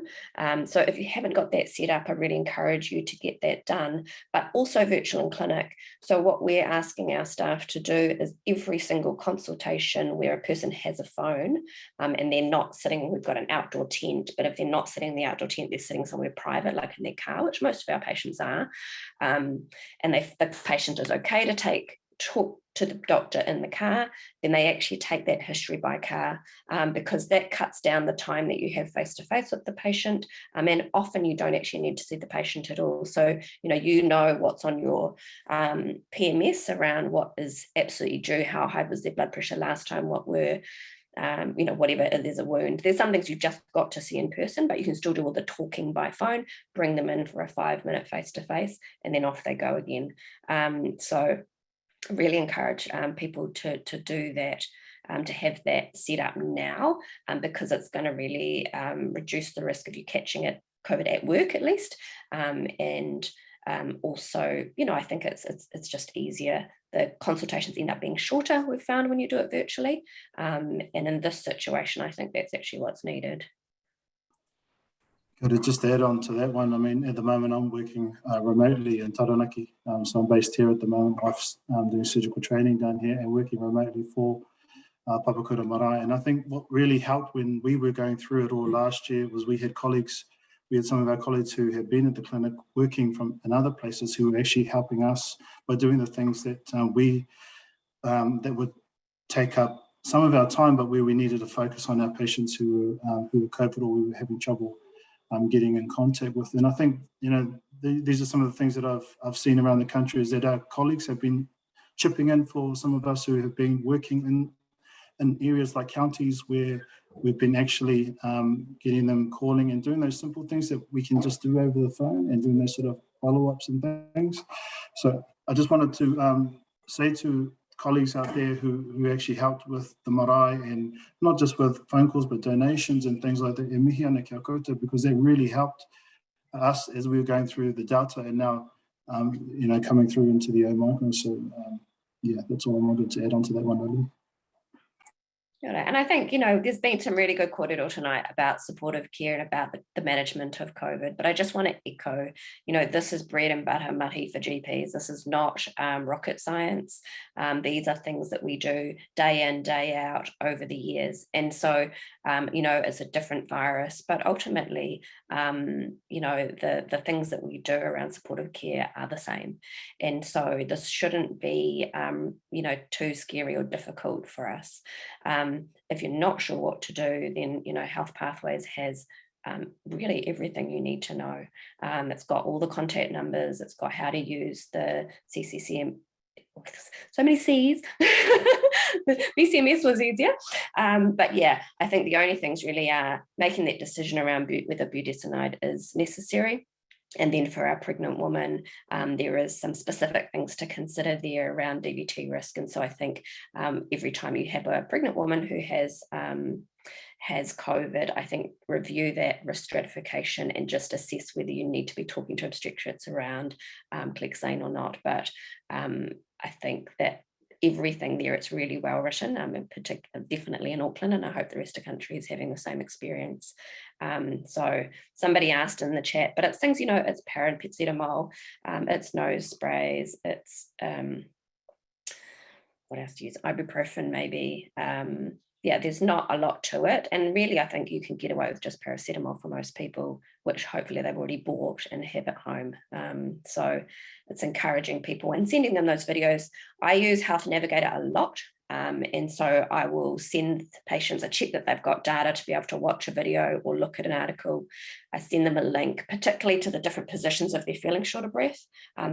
So if you haven't got that set up, I really encourage you to get that done, but also virtual in clinic. So what we're asking our staff to do is every single consultation where a person has a phone and they're not sitting, we've got an outdoor tent, but if they're not sitting in the outdoor tent, they're sitting somewhere private, like in their car, which most of our patients are, and the patient is okay to talk to the doctor in the car, then they actually take that history by car, because that cuts down the time that you have face-to-face with the patient, and often you don't actually need to see the patient at all. So you know what's on your PMS around what is absolutely due, how high was their blood pressure last time, what were whatever, there's a wound. There's some things you've just got to see in person, but you can still do all the talking by phone, bring them in for a 5-minute face-to-face, and then off they go again. So really encourage people to do that, to have that set up now, because it's going to really reduce the risk of you catching COVID at work at least, and also I think it's just easier. The consultations end up being shorter, we've found, when you do it virtually, and in this situation I think that's actually what's needed. Could I just add on to that one? I mean, at the moment I'm working remotely in Taranaki, so I'm based here at the moment. I'm doing surgical training down here and working remotely for Pasifika Marae. And I think what really helped when we were going through it all last year was we had some of our colleagues who had been at the clinic working from in other places who were actually helping us by doing the things that that would take up some of our time, but where we needed to focus on our patients who were COVID or we were having trouble getting in contact with. And I think these are some of the things that I've seen around the country, is that our colleagues have been chipping in for some of us who have been working in areas like counties where we've been actually getting them calling and doing those simple things that we can just do over the phone, and doing those sort of follow-ups and things. So I just wanted to say to colleagues out there who actually helped with the marae, and not just with phone calls but donations and things like that, e mihi ana kia koutou, because they really helped us as we were going through the Delta and now coming through into the Omicron. So that's all I wanted to add on to that one, really. And I think, there's been some really good kōrero tonight about supportive care and about the management of COVID, but I just want to echo, this is bread and butter mahi for GPs. This is not rocket science. These are things that we do day in, day out over the years. And so, it's a different virus, but ultimately, the things that we do around supportive care are the same. And so this shouldn't be, too scary or difficult for us. If you're not sure what to do, then Health Pathways has really everything you need to know. It's got all the contact numbers, it's got how to use the CCCM, so many C's. The BCMS was easier, but yeah, I think the only things really are making that decision around whether budesonide is necessary. And then for our pregnant woman, there is some specific things to consider there around DVT risk. And so I think every time you have a pregnant woman who has COVID, I think review that risk stratification and just assess whether you need to be talking to obstetrics around Clexane or not. But I think that everything there, it's really well written, in particular, definitely in Auckland, and I hope the rest of the country is having the same experience. So somebody asked in the chat, but it's things, it's paracetamol, it's nose sprays, it's what else to use, ibuprofen maybe, yeah, there's not a lot to it. And really, I think you can get away with just paracetamol for most people, which hopefully they've already bought and have at home. So it's encouraging people and sending them those videos. I use Health Navigator a lot. And so I will send patients a check that they've got data to be able to watch a video or look at an article. I send them a link, particularly to the different positions if they're feeling short of breath.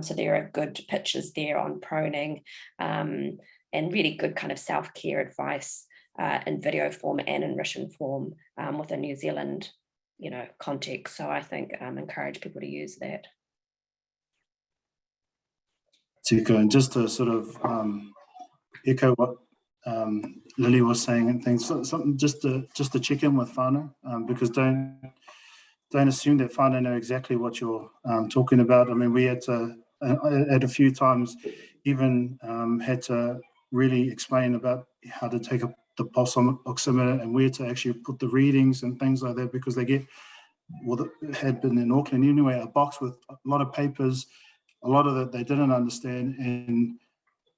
So there are good pictures there on proning and really good kind of self-care advice in video form and in written form with a New Zealand, context. So I think encourage people to use that. Tika, and just to sort of echo what Lily was saying and things, something just to check in with whānau, because don't assume that whānau know exactly what you're talking about. I mean, we had to at a few times even had to really explain about how to take the pulse oximeter and where to actually put the readings and things like that, because they get, well, it had been in Auckland anyway, a box with a lot of papers, a lot of that they didn't understand. And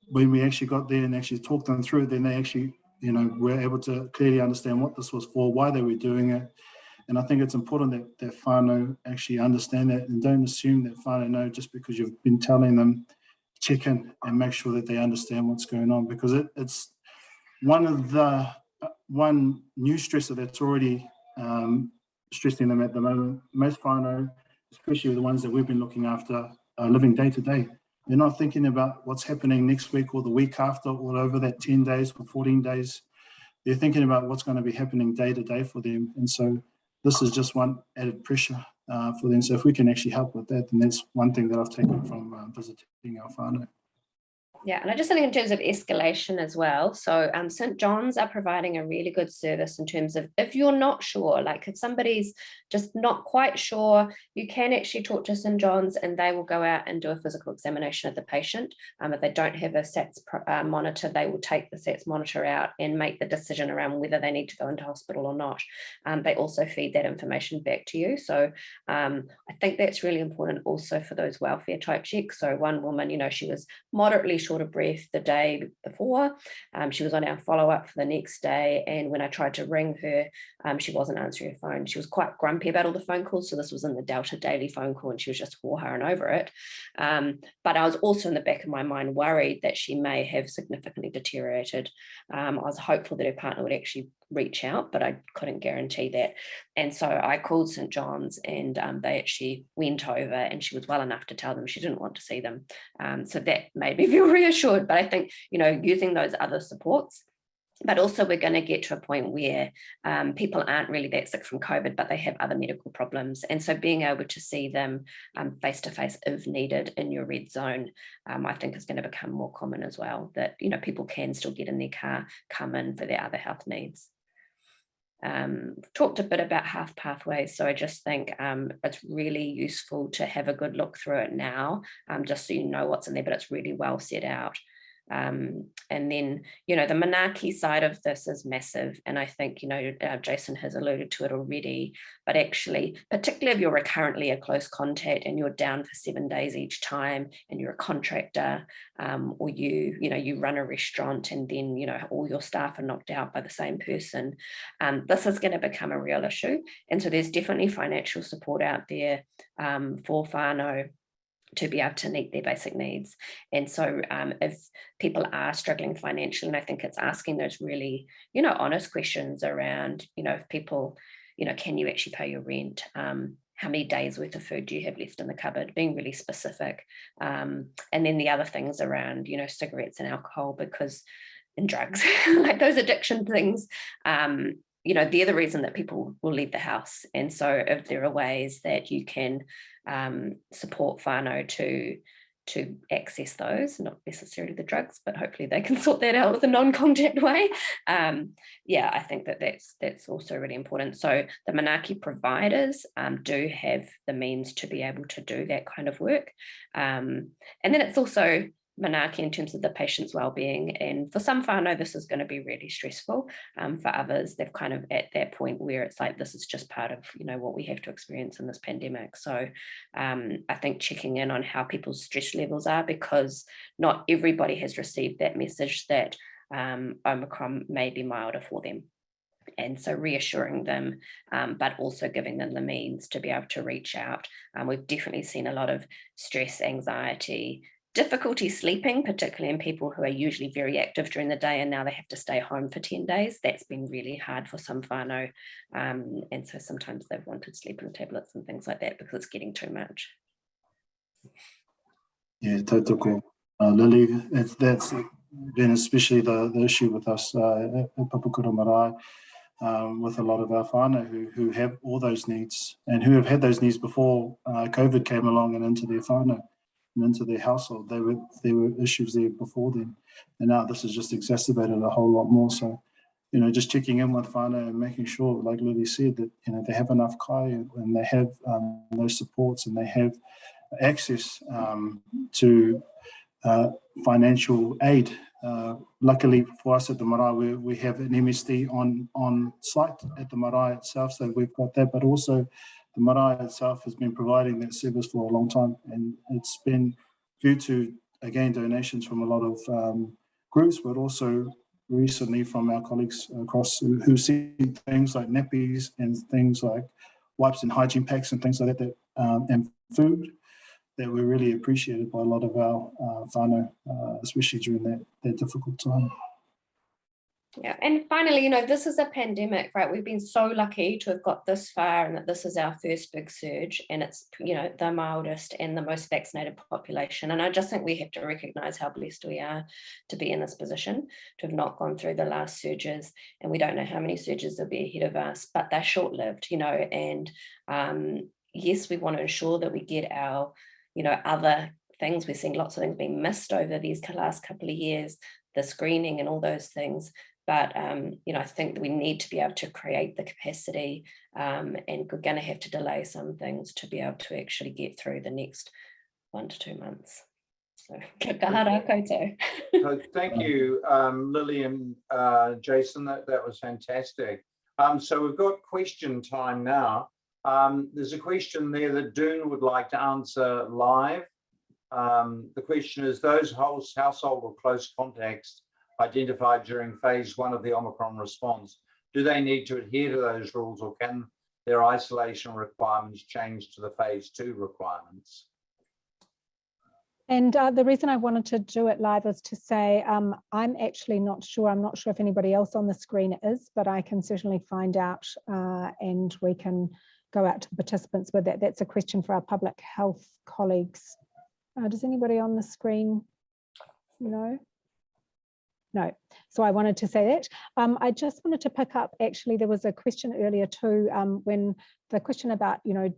when we actually got there and actually talked them through, then they actually, were able to clearly understand what this was for, why they were doing it. And I think it's important that whānau actually understand that and don't assume that whānau know just because you've been telling them. Check in and make sure that they understand what's going on, because it's one new stressor that's already stressing them at the moment. Most whānau, especially the ones that we've been looking after, are living day to day. They're not thinking about what's happening next week or the week after or over that 10 days or 14 days. They're thinking about what's going to be happening day to day for them. And so this is just one added pressure for them. So if we can actually help with that, then that's one thing that I've taken from visiting our whānau. Yeah, and I just think in terms of escalation as well. So St. John's are providing a really good service in terms of if you're not sure, like if somebody's just not quite sure, you can actually talk to St. John's and they will go out and do a physical examination of the patient. If they don't have a SATS monitor, they will take the SATS monitor out and make the decision around whether they need to go into hospital or not. They also feed that information back to you. So I think that's really important also for those welfare type checks. So one woman, she was moderately short of breath the day before. She was on our follow-up for the next day, and when I tried to ring her, she wasn't answering her phone. She was quite grumpy about all the phone calls, so this was in the Delta daily phone call and she was just whoreing over it. But I was also in the back of my mind worried that she may have significantly deteriorated. I was hopeful that her partner would actually reach out, but I couldn't guarantee that. And so I called St. John's and they actually went over, and she was well enough to tell them she didn't want to see them. So that made me feel reassured. But I think, using those other supports, but also we're going to get to a point where people aren't really that sick from COVID, but they have other medical problems. And so being able to see them face-to-face if needed in your red zone, I think is going to become more common as well, that, people can still get in their car, come in for their other health needs. Talked a bit about health pathways, so I just think it's really useful to have a good look through it now, just so you know what's in there, but it's really well set out. And then, the Manaaki side of this is massive. And I think, Jason has alluded to it already, but actually, particularly if you're recurrently a close contact and you're down for 7 days each time and you're a contractor, or you run a restaurant and then, all your staff are knocked out by the same person, this is going to become a real issue. And so there's definitely financial support out there for whānau to be able to meet their basic needs. And so if people are struggling financially, and I think it's asking those really, honest questions around, if people, can you actually pay your rent? How many days worth of food do you have left in the cupboard? Being really specific. And then the other things around, cigarettes and alcohol, and drugs, like those addiction things, they're the reason that people will leave the house. And so if there are ways that you can support whānau to access those, not necessarily the drugs, but hopefully they can sort that out with a non-contact way. I think that's also really important. So the Manaaki providers do have the means to be able to do that kind of work. And then it's also Manaaki in terms of the patient's well-being, and for some whānau this is going to be really stressful. For others, they've kind of at that point where it's like this is just part of what we have to experience in this pandemic. So I think checking in on how people's stress levels are, because not everybody has received that message that Omicron may be milder for them. And so reassuring them, but also giving them the means to be able to reach out. We've definitely seen a lot of stress, anxiety, difficulty sleeping, particularly in people who are usually very active during the day and now they have to stay home for 10 days. That's been really hard for some whānau. And so sometimes they've wanted sleeping tablets and things like that because it's getting too much. Yeah, tautoko. Lily, that's been especially the issue with us at Papakura Marae, with a lot of our whānau who have all those needs and who have had those needs before COVID came along and into their whānau and into their household. There were issues there before then, and now this has just exacerbated a whole lot more. So, you know, just checking in with whānau and making sure, like Luey said, that, you know, they have enough kai and they have those supports and they have access to financial aid. Luckily for us at the marae, we have an MSD on site at the marae itself, so we've got that, but also the marae itself has been providing that service for a long time, and it's been due to, again, donations from a lot of groups, but also recently from our colleagues across who see things like nappies and things like wipes and hygiene packs and things like that, and food that were really appreciated by a lot of our whānau, especially during that difficult time. Yeah, and finally, you know, this is a pandemic, right? We've been so lucky to have got this far and that this is our first big surge, and it's, you know, the mildest and the most vaccinated population. And I just think we have to recognise how blessed we are to be in this position, to have not gone through the last surges, and we don't know how many surges will be ahead of us, but they're short-lived, you know, and yes, we want to ensure that we get our, you know, other things. We're seeing lots of things being missed over these last couple of years, the screening and all those things. But, you know, I think that we need to be able to create the capacity, and we're going to have to delay some things to be able to actually get through the next 1 to 2 months. So, kia kahara koutou. So thank you, Lily and Jason. That was fantastic. So we've got question time now. There's a question there that Doone would like to answer live. The question is, those household or close contacts identified during phase 1 of the Omicron response, do they need to adhere to those rules, or can their isolation requirements change to the phase 2 requirements? And the reason I wanted to do it live is to say, I'm actually not sure. I'm not sure if anybody else on the screen is, but I can certainly find out, and we can go out to the participants with that. That's a question for our public health colleagues. Does anybody on the screen know? No. So I wanted to say that. I just wanted to pick up, actually, there was a question earlier too, when the question about, you know,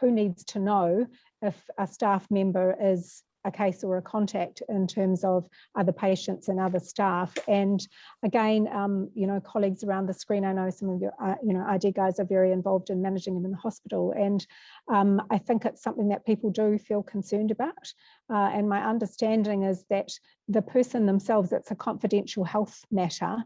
who needs to know if a staff member is a case or a contact in terms of other patients and other staff. And again, you know, colleagues around the screen, I know some of your, you know, ID guys are very involved in managing them in the hospital. And I think it's something that people do feel concerned about. And my understanding is that the person themselves, it's a confidential health matter,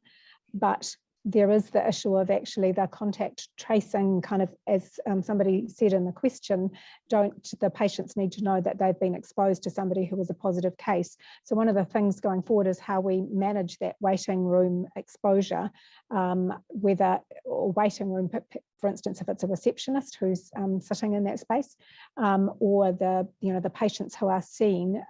but there is the issue of actually the contact tracing, kind of, as somebody said in the question, don't the patients need to know that they've been exposed to somebody who was a positive case. So one of the things going forward is how we manage that waiting room exposure, whether, or waiting room, for instance, if it's a receptionist who's sitting in that space, or the, you know, the patients who are seen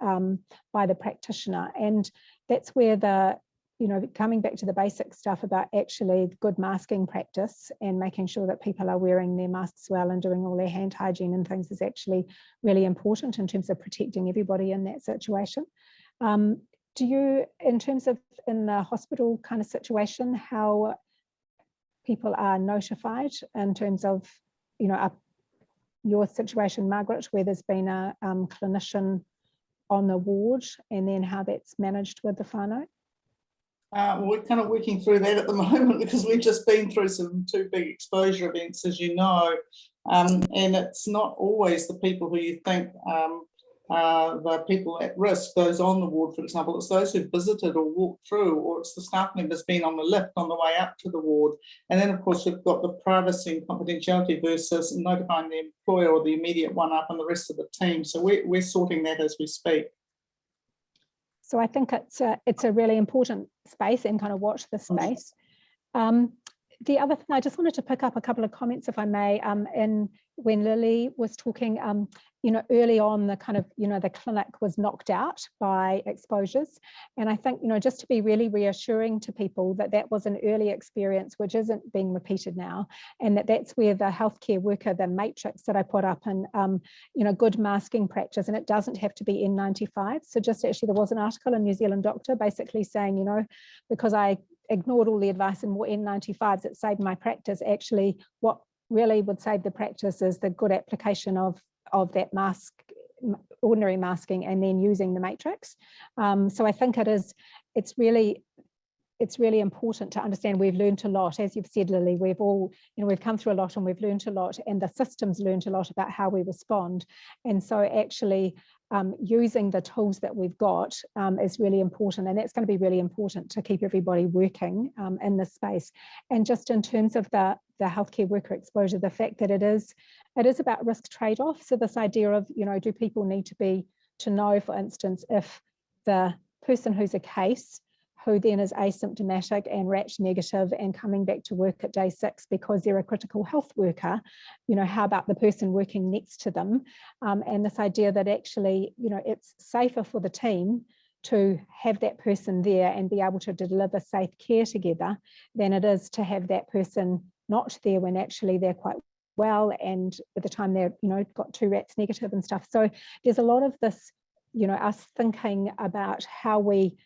by the practitioner. And that's where the, you know, coming back to the basic stuff about actually good masking practice and making sure that people are wearing their masks well and doing all their hand hygiene and things is actually really important in terms of protecting everybody in that situation. Do you, in terms of in the hospital kind of situation, how people are notified in terms of, you know, your situation, Margaret, where there's been a clinician on the ward, and then how that's managed with the whānau? We're kind of working through that at the moment because we've just been through some 2 big exposure events, as you know, and it's not always the people who you think are the people at risk, those on the ward, for example. It's those who visited or walked through, or it's the staff members being on the lift on the way up to the ward. And then, of course, we've got the privacy and confidentiality versus notifying the employer or the immediate one up and the rest of the team. So we're sorting that as we speak. So I think it's a really important space, and kind of watch the space. The other thing, I just wanted to pick up a couple of comments, if I may, when Lily was talking, early on, the kind of, the clinic was knocked out by exposures. And I think, just to be really reassuring to people that that was an early experience, which isn't being repeated now, and that's where the healthcare worker, the matrix that I put up, and, good masking practice, and it doesn't have to be N95. So just actually, there was an article in New Zealand Doctor basically saying, because I ignored all the advice and wore N95s, it saved my practice. Actually, what really would save the practice is the good application of that mask, ordinary masking, and then using the matrix. So I think it's really important to understand we've learned a lot. As you've said, Lily, we've all, we've come through a lot and we've learned a lot, and the systems learned a lot about how we respond. And so actually using the tools that we've got is really important, and that's going to be really important to keep everybody working in this space. And just in terms of the healthcare worker exposure, the fact that it is about risk trade-off. So this idea of, do people need to know, for instance, if the person who's a case, who then is asymptomatic and RAT negative and coming back to work at day 6 because they're a critical health worker, how about the person working next to them? And this idea that actually, it's safer for the team to have that person there and be able to deliver safe care together than it is to have that person not there when actually they're quite well, and by the time they're, got 2 RATs negative and stuff. So there's a lot of this, us thinking about how we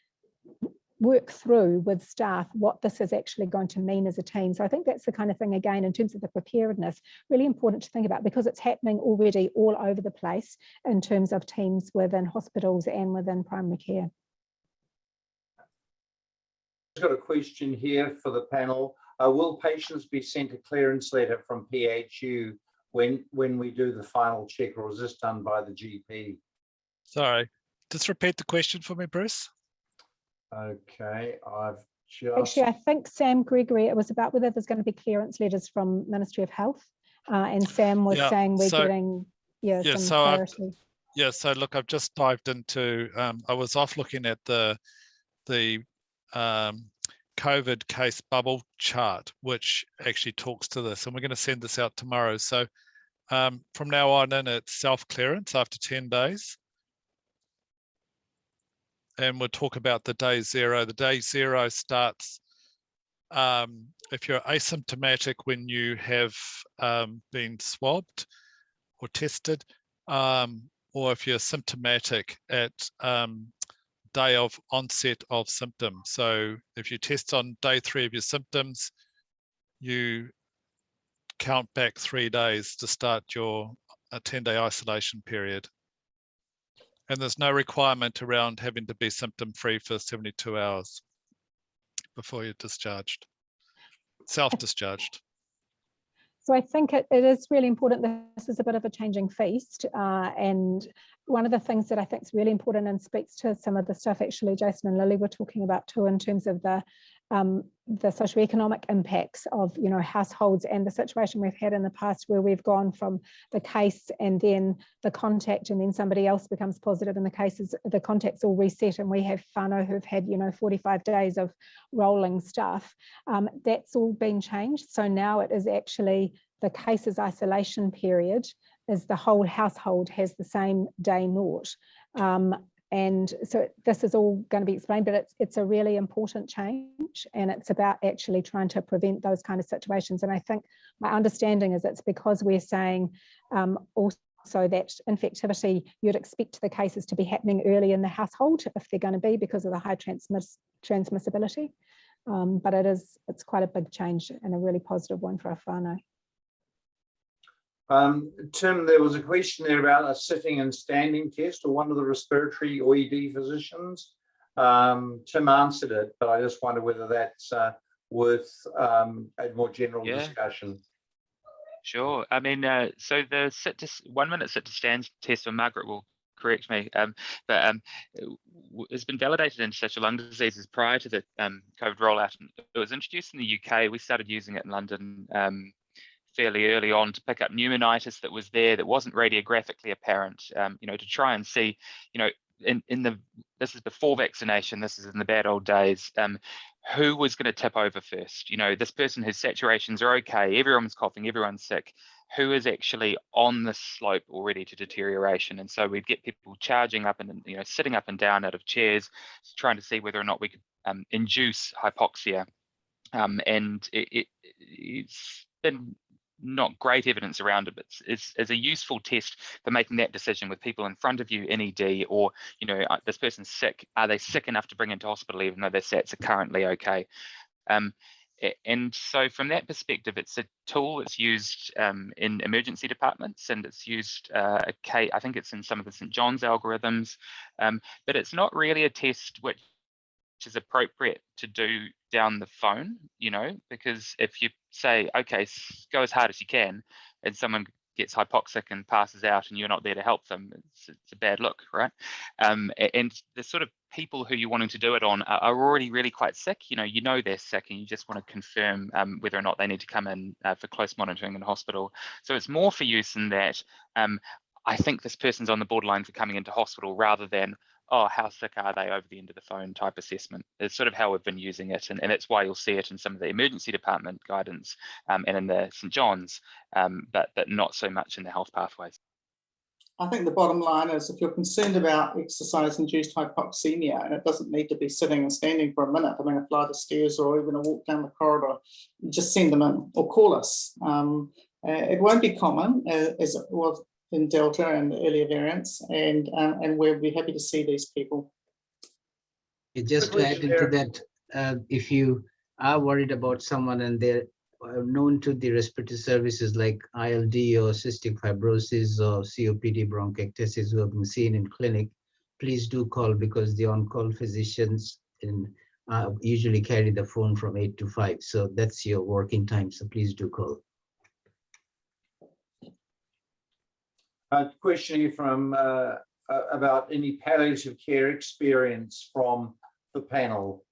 work through with staff what this is actually going to mean as a team. So I think that's the kind of thing, again, in terms of the preparedness, really important to think about, because it's happening already all over the place in terms of teams within hospitals and within primary care. I've got a question here for the panel. Will patients be sent a clearance letter from PHU when we do the final check, or is this done by the GP? Sorry, just repeat the question for me, Bruce. Okay, I've just... Actually, I think Sam Gregory, it was about whether there's going to be clearance letters from Ministry of Health, and Sam was saying we're getting some clarity. So look, I've just dived into, I was off looking at the COVID case bubble chart, which actually talks to this, and we're going to send this out tomorrow. So from now on in, it's self-clearance after 10 days. And we'll talk about the day 0. The day 0 starts if you're asymptomatic when you have been swabbed or tested, or if you're symptomatic at day of onset of symptoms. So if you test on day 3 of your symptoms, you count back 3 days to start your 10-day isolation period. And there's no requirement around having to be symptom-free for 72 hours before you're discharged, self-discharged. So I think it is really important that this is a bit of a changing feast. And one of the things that I think is really important and speaks to some of the stuff actually Jason and Lily were talking about too, in terms of the socioeconomic impacts of households, and the situation we've had in the past where we've gone from the case and then the contact, and then somebody else becomes positive and the contact's all reset, and we have whānau who've had 45 days of rolling stuff. That's all been changed. So now it is actually the case's isolation period is the whole household has the same day 0. And so this is all going to be explained, but it's a really important change, and it's about actually trying to prevent those kind of situations. And I think my understanding is it's because we're saying also that infectivity, you'd expect the cases to be happening early in the household if they're going to be, because of the high transmissibility. But it's quite a big change and a really positive one for our whānau. Tim, there was a question there about a sitting and standing test, or one of the respiratory or ED physicians. Tim answered it, but I just wonder whether that's worth a more general discussion. Sure. I mean, so the 1 minute sit to stand test, and Margaret will correct me, but it's been validated in interstitial lung diseases prior to the COVID rollout. It was introduced in the UK. We started using it in London fairly early on to pick up pneumonitis that was there that wasn't radiographically apparent, to try and see, this is before vaccination, this is in the bad old days, who was going to tip over first? You know, this person whose saturations are okay, everyone's coughing, everyone's sick, who is actually on the slope already to deterioration? And so we'd get people charging up and, you know, sitting up and down out of chairs, trying to see whether or not we could induce hypoxia. And it's been not great evidence around it, but it's a useful test for making that decision with people in front of you in ED, or, you know, this person's sick. Are they sick enough to bring into hospital even though their sats are currently okay? And so from that perspective, it's a tool that's used in emergency departments, and it's used, I think it's in some of the St. John's algorithms, but it's not really a test which is appropriate to do down the phone, you know, because if you say, okay, go as hard as you can, and someone gets hypoxic and passes out and you're not there to help them, it's a bad look, right? And the sort of people who you're wanting to do it on are already really quite sick. You know they're sick, and you just want to confirm whether or not they need to come in for close monitoring in hospital. So it's more for use in that I think this person's on the borderline for coming into hospital, rather than, oh, how sick are they over the end of the phone type assessment. It's sort of how we've been using it. And that's why you'll see it in some of the emergency department guidance and in the St. John's, but not so much in the health pathways. I think the bottom line is, if you're concerned about exercise-induced hypoxemia, and it doesn't need to be sitting and standing for a minute, I mean, a flight of stairs or even a walk down the corridor, just send them in or call us. It won't be common, as it was in Delta and the earlier variants, and we'll be happy to see these people. Just to add into that, if you are worried about someone and they're known to the respiratory services like ILD or cystic fibrosis or COPD bronchiectasis who have been seen in clinic, please do call, because the on-call physicians usually carry the phone from 8 to 5. So that's your working time. So please do call. A question here from about any palliative care experience from the panel.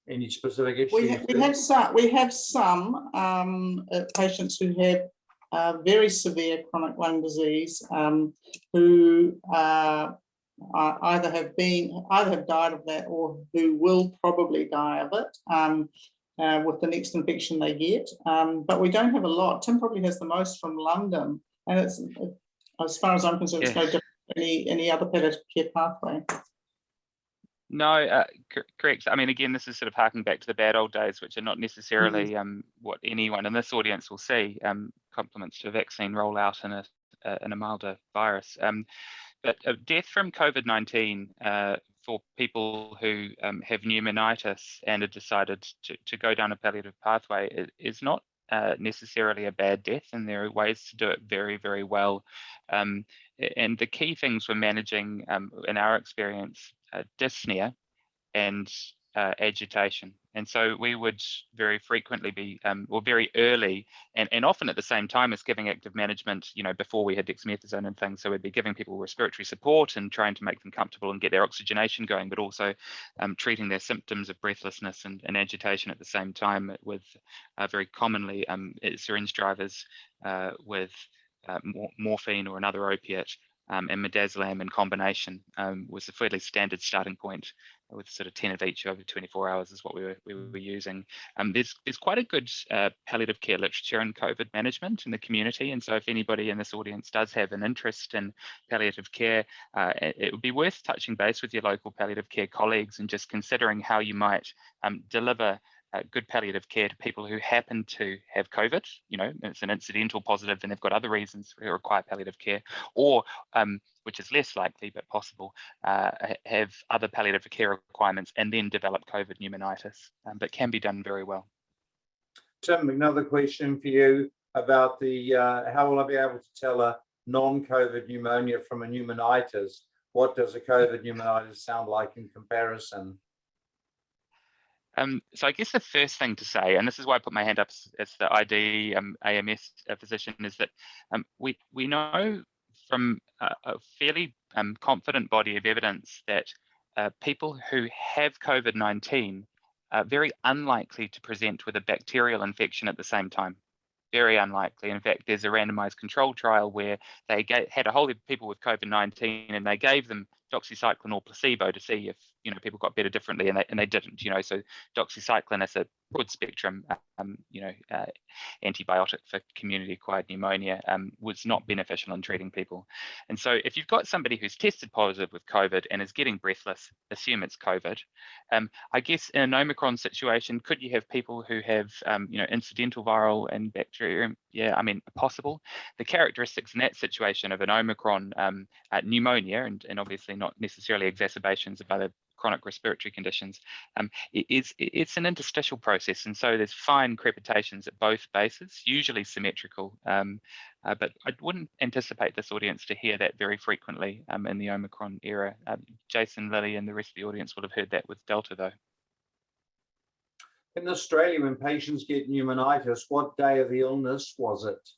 Any specific issues? We have some patients who have very severe chronic lung disease, who either have died of that, or who will probably die of it with the next infection they get. But we don't have a lot. Tim probably has the most from London, and it's, as far as I'm concerned, it's no different than any other palliative care pathway. No, correct. I mean, again, this is sort of harking back to the bad old days, which are not necessarily what anyone in this audience will see, compliments to a vaccine rollout in a milder virus. But death from COVID-19 for people who have pneumonitis and have decided to go down a palliative pathway is not necessarily a bad death, and there are ways to do it very, very well. And the key things we're managing, in our experience, dyspnea and agitation. And so we would very frequently be, or very early, and often at the same time as giving active management, you know, before we had dexamethasone and things. So we'd be giving people respiratory support and trying to make them comfortable and get their oxygenation going, but also treating their symptoms of breathlessness and agitation at the same time, with very commonly syringe drivers with morphine or another opiate. And midazolam in combination was a fairly standard starting point, with sort of 10 of each over 24 hours is what we were using. There's quite a good palliative care literature in COVID management in the community, and so if anybody in this audience does have an interest in palliative care, it would be worth touching base with your local palliative care colleagues and just considering how you might deliver good palliative care to people who happen to have COVID, you know, it's an incidental positive and they've got other reasons who require palliative care, or which is less likely but possible, have other palliative care requirements and then develop COVID pneumonitis, but can be done very well. Tim, another question for you about the how will I be able to tell a non-COVID pneumonia from a pneumonitis? What does a COVID pneumonitis sound like in comparison? So I guess the first thing to say, and this is why I put my hand up as the ID AMS physician, is that we know from a fairly confident body of evidence that people who have COVID-19 are very unlikely to present with a bacterial infection at the same time. very unlikely. In fact, there's a randomized control trial where they had a whole heap of people with COVID-19 and they gave them doxycycline or placebo to see if people got better differently, and they didn't. So doxycycline is a broad spectrum antibiotic for community-acquired pneumonia, was not beneficial in treating people. And so if you've got somebody who's tested positive with COVID and is getting breathless, assume it's COVID. I guess in an Omicron situation, could you have people who have incidental viral and bacterium? Yeah, I mean, possible. The characteristics in that situation of an Omicron pneumonia, and obviously not necessarily exacerbations of other chronic respiratory conditions, it's an interstitial process, and so there's fine crepitations at both bases, usually symmetrical, but I wouldn't anticipate this audience to hear that very frequently in the Omicron era. Jason, Lily, and the rest of the audience will have heard that with Delta, though. In Australia, when patients get pneumonitis, what day of the illness was it?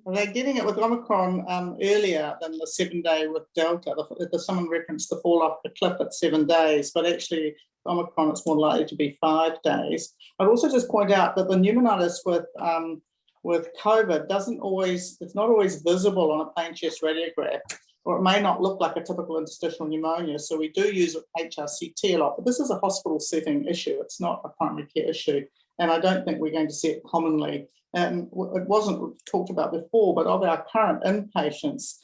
Well, they're getting it with Omicron earlier than the 7-day with Delta. Someone referenced the fall off the cliff at 7 days, but actually Omicron, it's more likely to be 5 days. I'd also just point out that the pneumonitis with COVID it's not always visible on a plain chest radiograph, or it may not look like a typical interstitial pneumonia. So we do use HRCT a lot, but this is a hospital setting issue. It's not a primary care issue. And I don't think we're going to see it commonly. And it wasn't talked about before, but of our current inpatients,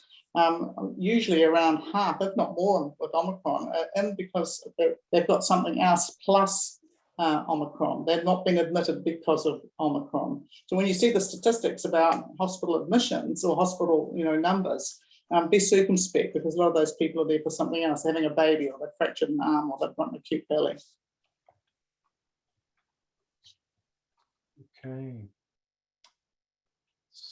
usually around half, if not more, with Omicron, and because they've got something else plus Omicron. They've not been admitted because of Omicron. So when you see the statistics about hospital admissions or hospital numbers, be circumspect, because a lot of those people are there for something else, having a baby, or they've fractured an arm, or they've got an acute belly. Okay.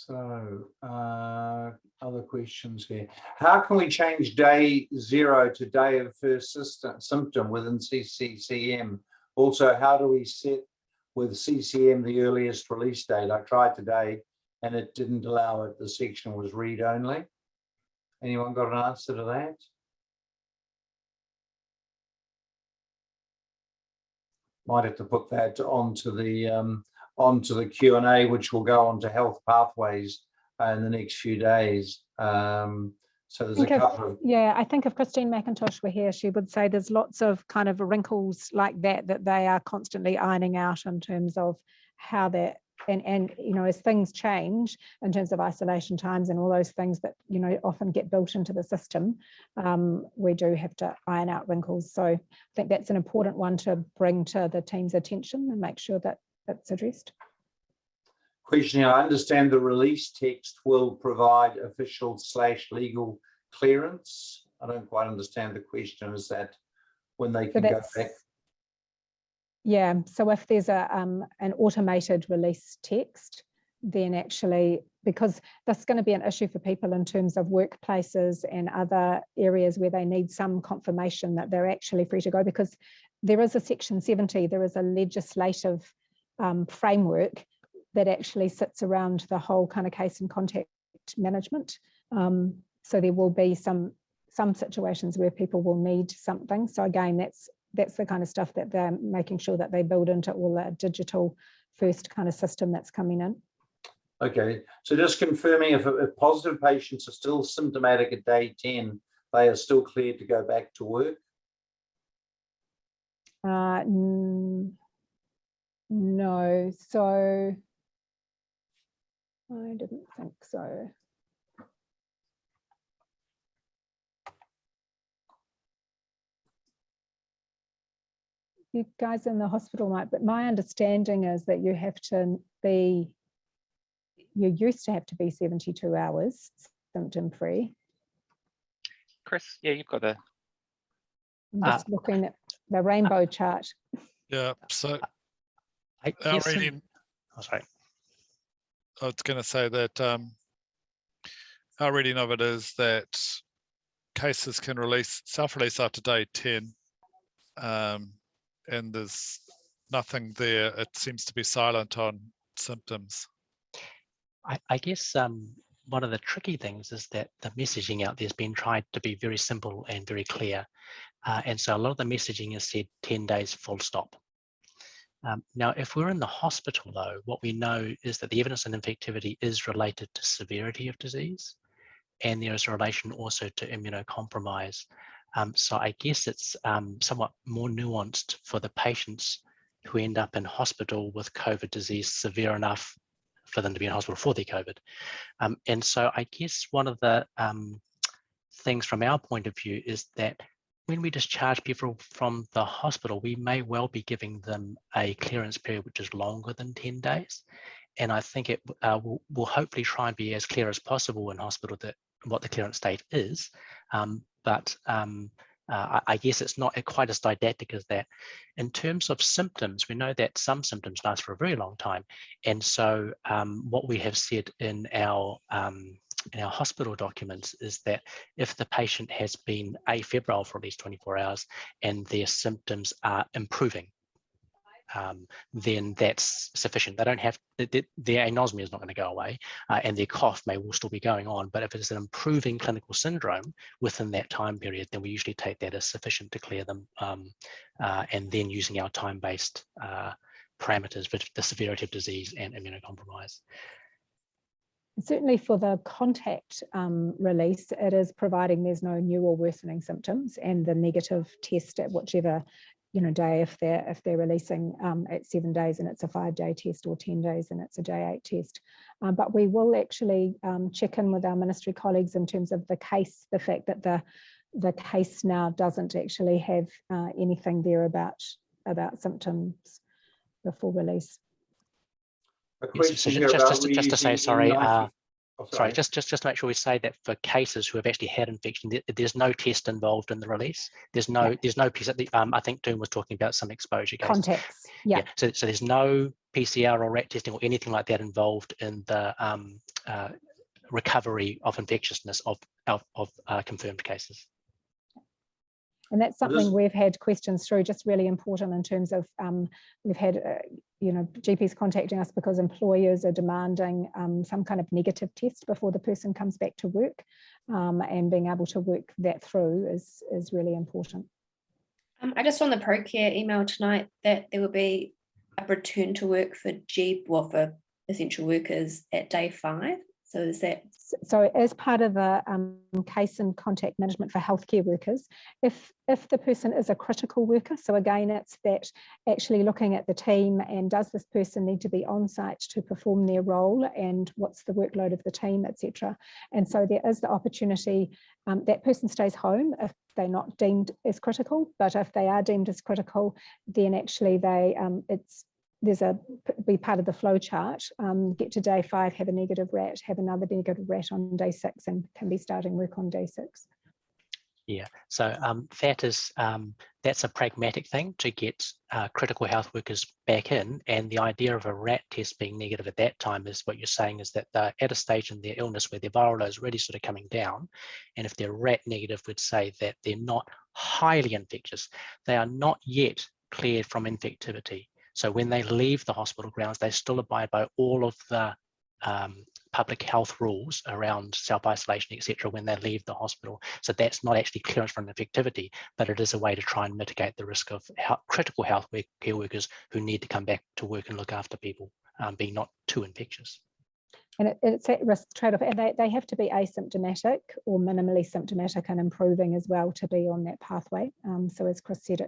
So, other questions here. How can we change day 0 to day of first symptom within CCM? Also, how do we set with CCM the earliest release date? I tried today and it didn't allow it. The section was read only. Anyone got an answer to that? Might have to put that onto the Q&A, which will go on to health pathways in the next few days. So there's a couple of... Yeah, I think if Christine McIntosh were here, she would say there's lots of kind of wrinkles like that they are constantly ironing out in terms of how that, and as things change in terms of isolation times and all those things that often get built into the system, we do have to iron out wrinkles. So I think that's an important one to bring to the team's attention and make sure that that's addressed. Question here, I understand the release text will provide official/legal clearance. I don't quite understand the question. Is that when they can go back? Yeah, so if there's an automated release text, then actually, because that's going to be an issue for people in terms of workplaces and other areas where they need some confirmation that they're actually free to go, because there is a Section 70, there is a legislative framework that actually sits around the whole kind of case and contact management. So there will be some situations where people will need something. So again, that's the kind of stuff that they're making sure that they build into all the digital first kind of system that's coming in. Okay, so just confirming, if positive patients are still symptomatic at day 10, they are still cleared to go back to work? No, so I didn't think so. You guys in the hospital might, but my understanding is that you used to have to be 72 hours symptom free. Chris, yeah, you've got the... I'm just looking at the rainbow chart. Yeah, so I guess sorry. I was going to say that our reading of it is that cases can self-release after day 10, and there's nothing there. It seems to be silent on symptoms. I guess one of the tricky things is that the messaging out there has been tried to be very simple and very clear. And so a lot of the messaging is said 10 days full stop. Now, if we're in the hospital, though, what we know is that the evidence in infectivity is related to severity of disease, and there is a relation also to immunocompromise. So I guess it's somewhat more nuanced for the patients who end up in hospital with COVID disease severe enough for them to be in hospital for their COVID. And so I guess one of the things from our point of view is that when we discharge people from the hospital, we may well be giving them a clearance period which is longer than 10 days. And I think it will hopefully try and be as clear as possible in hospital that what the clearance date is. But I guess it's not quite as didactic as that. In terms of symptoms, we know that some symptoms last for a very long time. And so what we have said in our hospital documents is that if the patient has been afebrile for at least 24 hours and their symptoms are improving, then that's sufficient. They don't have, their anosmia is not going to go away, and their cough will still be going on. But if it's an improving clinical syndrome within that time period, then we usually take that as sufficient to clear them, and then using our time-based parameters for the severity of disease and immunocompromise. Certainly for the contact release, it is providing there's no new or worsening symptoms, and the negative test at whichever day, if they're releasing at 7 days and it's a 5-day test, or 10 days and it's a day 8 test. But we will actually check in with our ministry colleagues in terms of the case, the fact that the case now doesn't actually have anything there about symptoms before release. Yes, so just to say, sorry, sorry, just to make sure we say that for cases who have actually had infection, there's no test involved in the release. There's no piece at the, I think Doone was talking about some exposure cases. Contacts, yeah. So there's no PCR or rat testing or anything like that involved in the recovery of infectiousness of confirmed cases. And that's something we've had questions through, just really important in terms of we've had GPs contacting us because employers are demanding some kind of negative test before the person comes back to work, and being able to work that through is really important. I just saw on the ProCare email tonight that there will be a return to work for for essential workers at day 5. So is that? So as part of the case and contact management for healthcare workers, if the person is a critical worker, so again, it's that actually looking at the team and does this person need to be on site to perform their role, and what's the workload of the team, etc. And so there is the opportunity that person stays home if they're not deemed as critical, but if they are deemed as critical, then actually they be part of the flow chart, get to day 5, have a negative rat, have another negative rat on day 6, and can be starting work on day 6. Yeah, so that's a pragmatic thing to get critical health workers back in, and the idea of a rat test being negative at that time is what you're saying is that they're at a stage in their illness where their viral load is really sort of coming down, and if they're rat negative, would say that they're not highly infectious. They are not yet cleared from infectivity. So when they leave the hospital grounds, they still abide by all of the public health rules around self-isolation, etc. when they leave the hospital. So that's not actually clearance from infectivity, but it is a way to try and mitigate the risk of critical health care workers who need to come back to work and look after people being not too infectious. And it's a risk trade-off, and they have to be asymptomatic or minimally symptomatic and improving as well to be on that pathway. So as Chris said,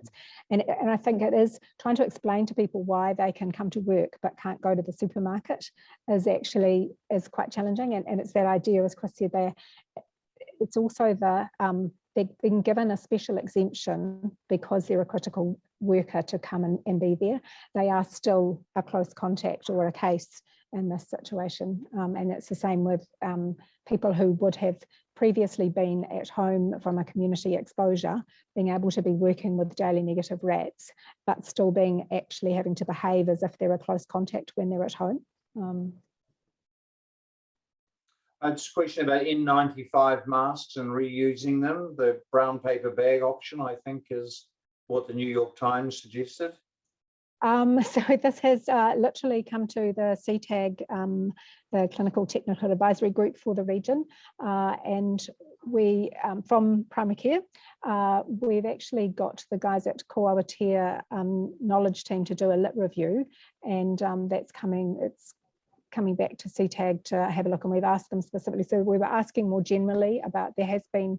and I think it is trying to explain to people why they can come to work but can't go to the supermarket is quite challenging. And it's that idea, as Chris said, it's also they've been given a special exemption because they're a critical worker to come and be there. They are still a close contact or a case in this situation, and it's the same with people who would have previously been at home from a community exposure, being able to be working with daily negative rats, but still actually having to behave as if they're a close contact when they're at home. Just a question about N95 masks and reusing them. The brown paper bag option, I think, is what the New York Times suggested. So this has literally come to the CTAG, the Clinical Technical Advisory Group for the region, and we from primary care, we've actually got the guys at Ko Awatea knowledge team to do a lit review, and that's coming. It's coming back to CTAG to have a look, and we've asked them specifically. So we were asking more generally about, there has been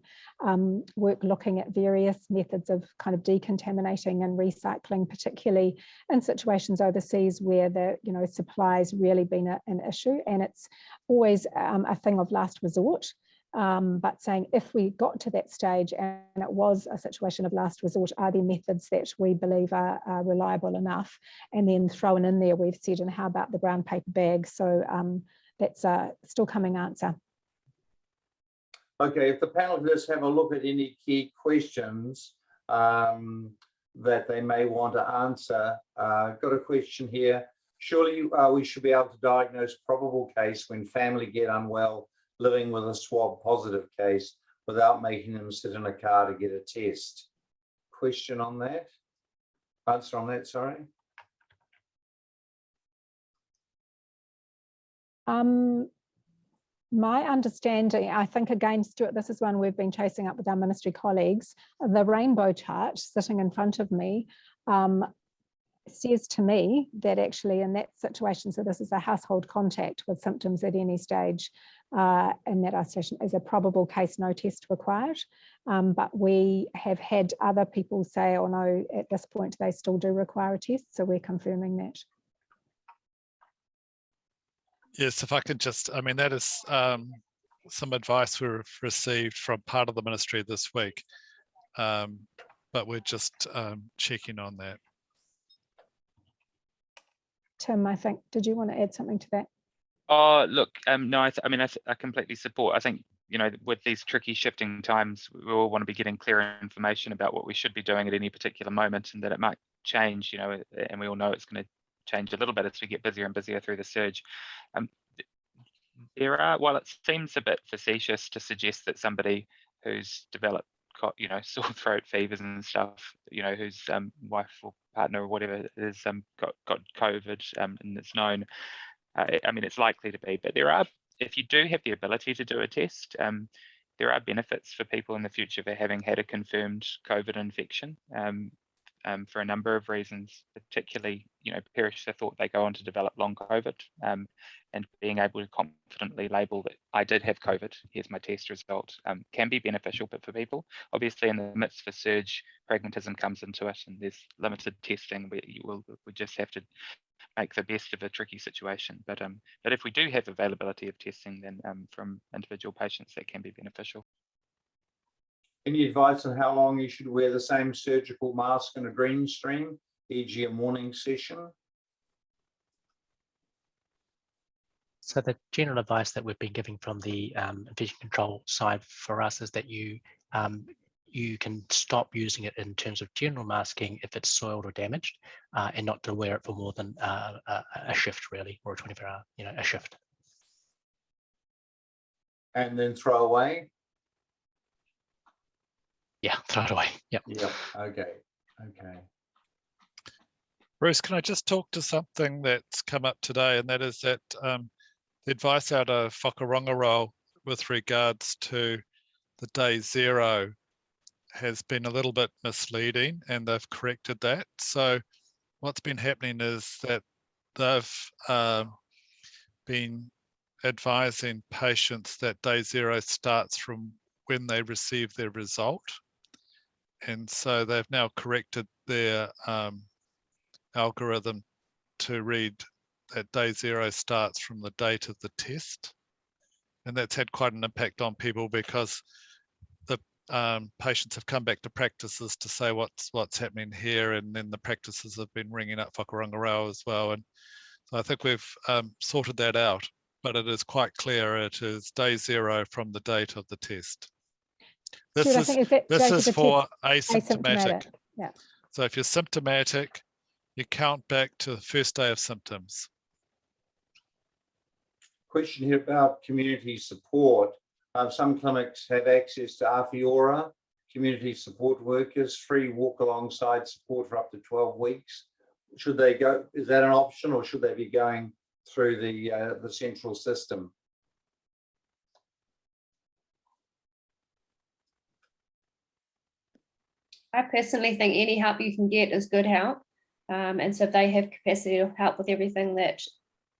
work looking at various methods of kind of decontaminating and recycling, particularly in situations overseas where the supply's really been an issue, and it's always a thing of last resort. But saying if we got to that stage and it was a situation of last resort, are there methods that we believe are reliable enough? And then thrown in there, we've said, and how about the brown paper bag? So that's a still coming answer. Okay, if the panelists have a look at any key questions that they may want to answer, I've got a question here. Surely we should be able to diagnose probable case when family get unwell living with a swab positive case without making them sit in a car to get a test. Question on that? Answer on that, sorry. My understanding, I think again, Stuart, this is one we've been chasing up with our ministry colleagues. The rainbow chart sitting in front of me says to me that actually in that situation, so this is a household contact with symptoms at any stage in that isolation, is a probable case, no test required. But we have had other people say, oh no, at this point they still do require a test, so we're confirming that. Yes, if I could just, I mean, that is some advice we've received from part of the ministry this week, but we're just checking on that. Tim, I think, did you want to add something to that? Oh, look, no, I completely support. I think, with these tricky shifting times, we all want to be getting clearer information about what we should be doing at any particular moment, and that it might change, and we all know it's going to change a little bit as we get busier and busier through the surge. While it seems a bit facetious to suggest that somebody who's developed sore throat, fevers and stuff, whose wife or partner or whatever has got COVID and it's known, it's likely to be, but if you do have the ability to do a test, there are benefits for people in the future for having had a confirmed COVID infection for a number of reasons, particularly, perish the thought they go on to develop long COVID, and being able to confidently label that I did have COVID, here's my test result, can be beneficial. But for people, obviously in the midst of a surge, pragmatism comes into it, and there's limited testing. We just have to make the best of a tricky situation. But if we do have availability of testing, then from individual patients, that can be beneficial. Any advice on how long you should wear the same surgical mask in a green stream, e.g. a morning session? So the general advice that we've been giving from the infection control side for us is that you can stop using it in terms of general masking if it's soiled or damaged, and not to wear it for more than a shift, really, or a 24-hour, a shift. And then throw away? Yeah, throw it away. Yep. Yep. Okay. Bruce, can I just talk to something that's come up today, and that is that the advice out of Whakarongarau with regards to the day zero has been a little bit misleading, and they've corrected that. So what's been happening is that they've been advising patients that day zero starts from when they receive their result. And so they've now corrected their algorithm to read that day zero starts from the date of the test. And that's had quite an impact on people, because the patients have come back to practices to say what's happening here, and then the practices have been ringing up Whakarongarau as well. And so I think we've sorted that out, but it is quite clear it is day zero from the date of the test. This is for asymptomatic. Yeah. So if you're symptomatic, you count back to the first day of symptoms. Question here about community support. Some clinics have access to Awhiora, community support workers, free walk alongside support for up to 12 weeks. Should they go, is that an option, or should they be going through the central system? I personally think any help you can get is good help. And so if they have capacity to help with everything that,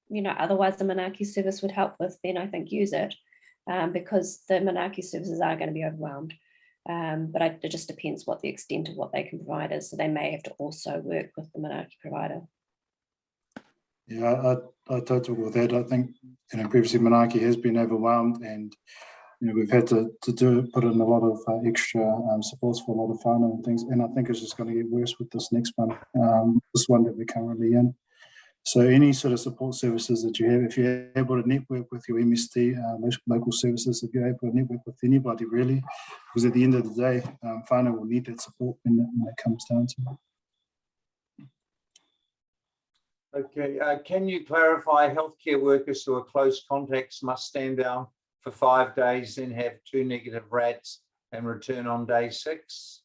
you know, otherwise the Manaaki service would help with, then I think use it, because the Manaaki services are going to be overwhelmed. But it just depends what the extent of what they can provide is. So they may have to also work with the Manaaki provider. Yeah, I totally agree with that. I think, you know, previously Manaaki has been overwhelmed, and you know, we've had to put in a lot of extra supports for a lot of whānau and things, and I think it's just going to get worse with this next one, this one that we're currently in. So any sort of support services that you have, if you're able to network with your MSD, local services, if you're able to network with anybody really, because at the end of the day, whānau will need that support when it comes down to it. Okay, can you clarify healthcare workers who are close contacts must stand down for 5 days, then have 2 negative rats and return on day 6?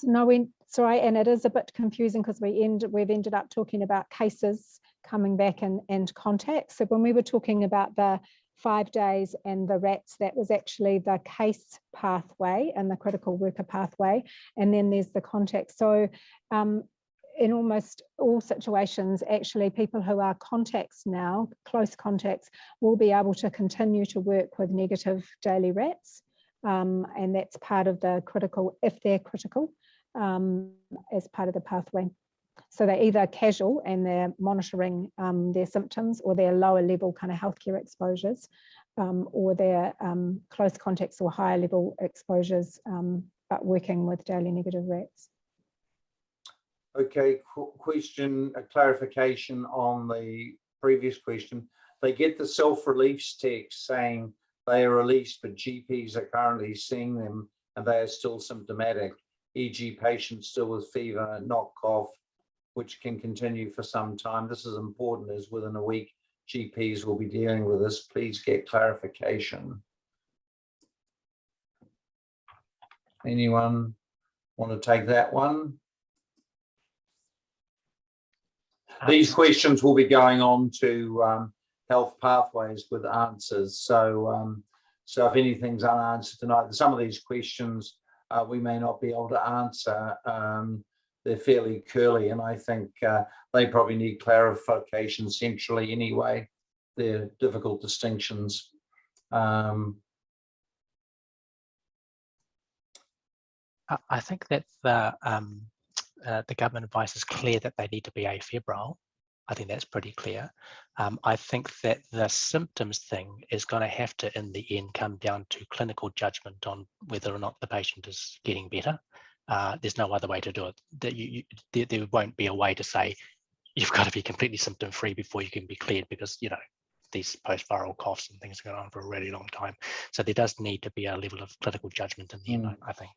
No, sorry, and it is a bit confusing because we've ended up talking about cases coming back and contacts. So when we were talking about the 5 days and the rats, that was actually the case pathway and the critical worker pathway, and then there's the contact. So in almost all situations, actually, people who are contacts now, close contacts, will be able to continue to work with negative daily rats. And that's part of the critical, if they're critical, as part of the pathway. So they're either casual and they're monitoring their symptoms, or they're lower level kind of healthcare exposures, or they're close contacts or higher level exposures, but working with daily negative rats. Okay, question, a clarification on the previous question. They get the self-release text saying they are released, but GPs are currently seeing them and they are still symptomatic, e.g. patients still with fever, not cough, which can continue for some time. This is important, as within a week, GPs will be dealing with this. Please get clarification. Anyone want to take that one? These questions will be going on to health pathways with answers. So, so if anything's unanswered tonight, some of these questions we may not be able to answer. They're fairly curly, and I think they probably need clarification centrally anyway. They're difficult distinctions. I think that the government advice is clear that they need to be afebrile. I think that's pretty clear. I think that the symptoms thing is going to have to, in the end, come down to clinical judgment on whether or not the patient is getting better. There's no other way to do it. There won't be a way to say you've got to be completely symptom-free before you can be cleared, because, you know, these post-viral coughs and things are going on for a really long time. So there does need to be a level of clinical judgment in the end, I think.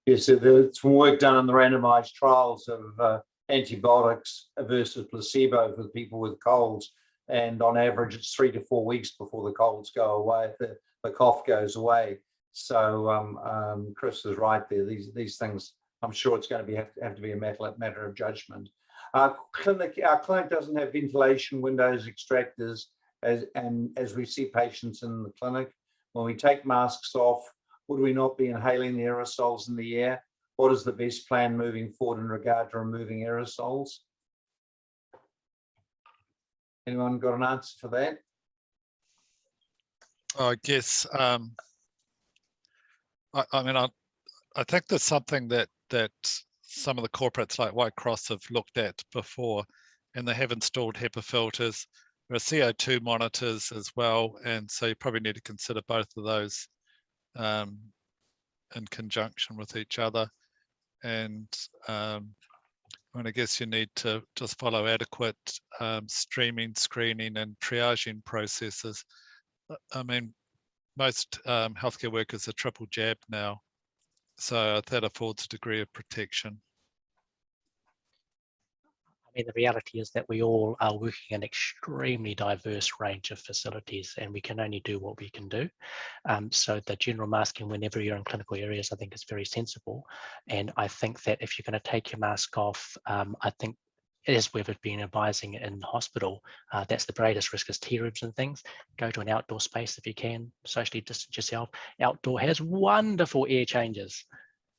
Yes, so there's some work done in the randomized trials of antibiotics versus placebo for people with colds, and on average it's 3 to 4 weeks before the colds go away, the cough goes away. So Chris is right there. These things, I'm sure it's going to have to be a matter of judgment. Our clinic doesn't have ventilation windows, extractors, as we see patients in the clinic. When we take masks off, would we not be inhaling the aerosols in the air? What is the best plan moving forward in regard to removing aerosols? Anyone got an answer for that? I guess, I mean, I think there's something that some of the corporates like White Cross have looked at before, and they have installed HEPA filters. There are CO2 monitors as well, and so you probably need to consider both of those in conjunction with each other. And I guess you need to just follow adequate streaming, screening and triaging processes. I mean, most healthcare workers are triple jabbed now, so that affords a degree of protection. I mean, the reality is that we all are working in an extremely diverse range of facilities, and we can only do what we can do. So the general masking whenever you're in clinical areas, I think, is very sensible. And I think that if you're going to take your mask off, I think, as we've been advising in hospital, that's the greatest risk is tea rooms and things. Go to an outdoor space if you can, socially distance yourself. Outdoor has wonderful air changes.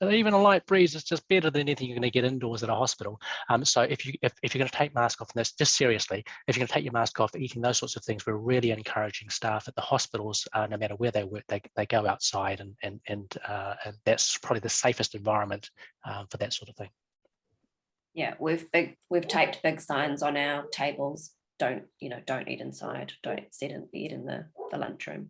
even a light breeze is just better than anything you're going to get indoors at a hospital. So if you're going to take mask off, and this just seriously, if you're going to take your mask off, eating those sorts of things, we're really encouraging staff at the hospitals, no matter where they work, they go outside, and that's probably the safest environment for that sort of thing. Yeah, we've taped big signs on our tables. Don't eat inside. Don't eat in the lunchroom.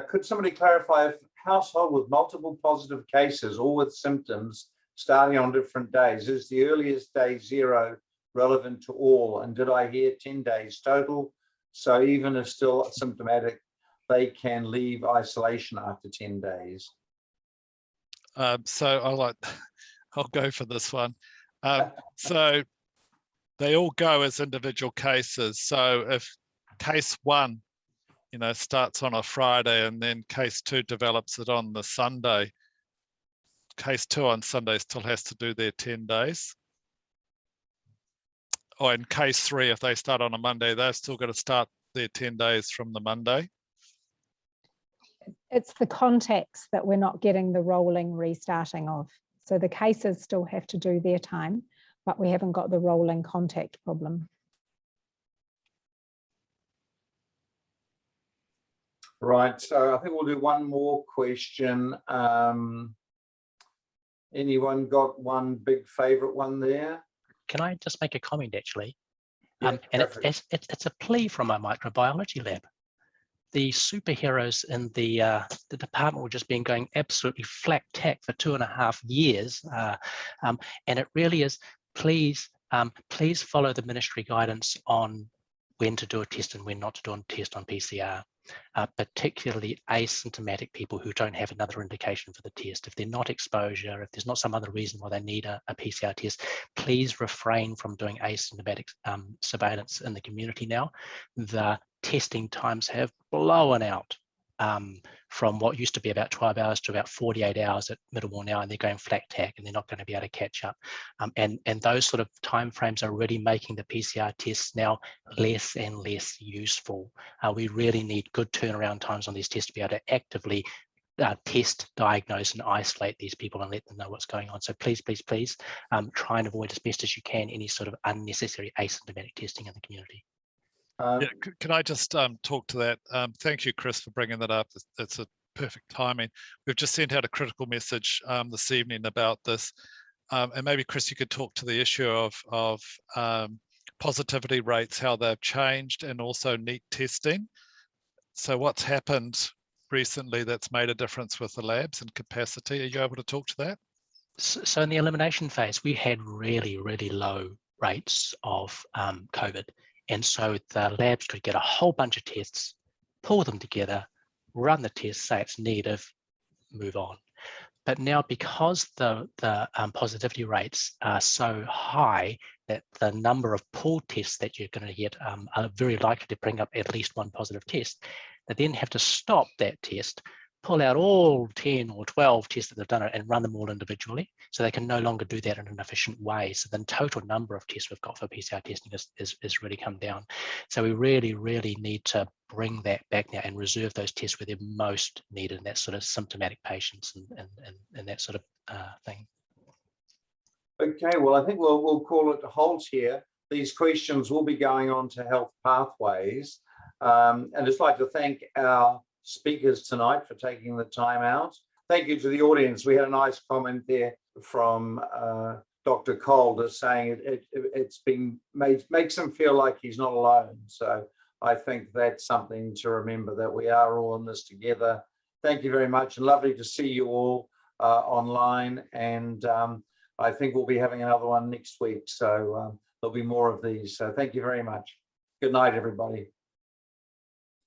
Could somebody clarify if household with multiple positive cases, all with symptoms starting on different days, is the earliest day 0 relevant to all? And did I hear 10 days total? So even if still symptomatic, they can leave isolation after 10 days. So I'll go for this one. So they all go as individual cases. So if case 1, starts on a Friday, and then case 2 develops it on the Sunday, case 2 on Sunday still has to do their 10 days. Or in case 3, if they start on a Monday, they're still got to start their 10 days from the Monday. It's the contacts that we're not getting the rolling restarting of. So the cases still have to do their time, but we haven't got the rolling contact problem. Right, so I think we'll do one more question. Anyone got one big favorite one there? Can I just make a comment, actually? Yeah, and it's a plea from our microbiology lab. The superheroes in the department were just been going absolutely flat tack for 2.5 years, and it really is. Please follow the ministry guidance on when to do a test and when not to do a test on PCR. Particularly asymptomatic people who don't have another indication for the test. If they're not exposure, if there's not some other reason why they need a PCR test, please refrain from doing asymptomatic surveillance in the community now. The testing times have blown out from what used to be about 12 hours to about 48 hours at Middlemore now, and they're going flat tack, and they're not going to be able to catch up. And those sort of timeframes are really making the PCR tests now less and less useful. We really need good turnaround times on these tests to be able to actively test, diagnose, and isolate these people and let them know what's going on. So please, try and avoid as best as you can any sort of unnecessary asymptomatic testing in the community. Yeah, can I just talk to that? Thank you, Chris, for bringing that up. It's a perfect timing. We've just sent out a critical message this evening about this. And maybe, Chris, you could talk to the issue of positivity rates, how they've changed, and also NEAT testing. So what's happened recently that's made a difference with the labs and capacity? Are you able to talk to that? So in the elimination phase, we had really, really low rates of COVID. And so the labs could get a whole bunch of tests, pull them together, run the test, say it's negative, move on. But now, because the positivity rates are so high that the number of pulled tests that you're going to get are very likely to bring up at least one positive test, they then have to stop that test, pull out all 10 or 12 tests that they've done and run them all individually, so they can no longer do that in an efficient way. So the total number of tests we've got for PCR testing is really come down. So we really, really need to bring that back now and reserve those tests where they're most needed, in that sort of symptomatic patients and that sort of thing. Okay, well, I think we'll call it a halt here. These questions will be going on to Health Pathways. And I'd just like to thank our speakers tonight for taking the time out. Thank you to the audience. We had a nice comment there from Dr. Calder saying it's been makes him feel like he's not alone. So I think that's something to remember, that we are all in this together. Thank you very much, and lovely to see you all online. And I think we'll be having another one next week. So there'll be more of these. So thank you very much. Good night, everybody.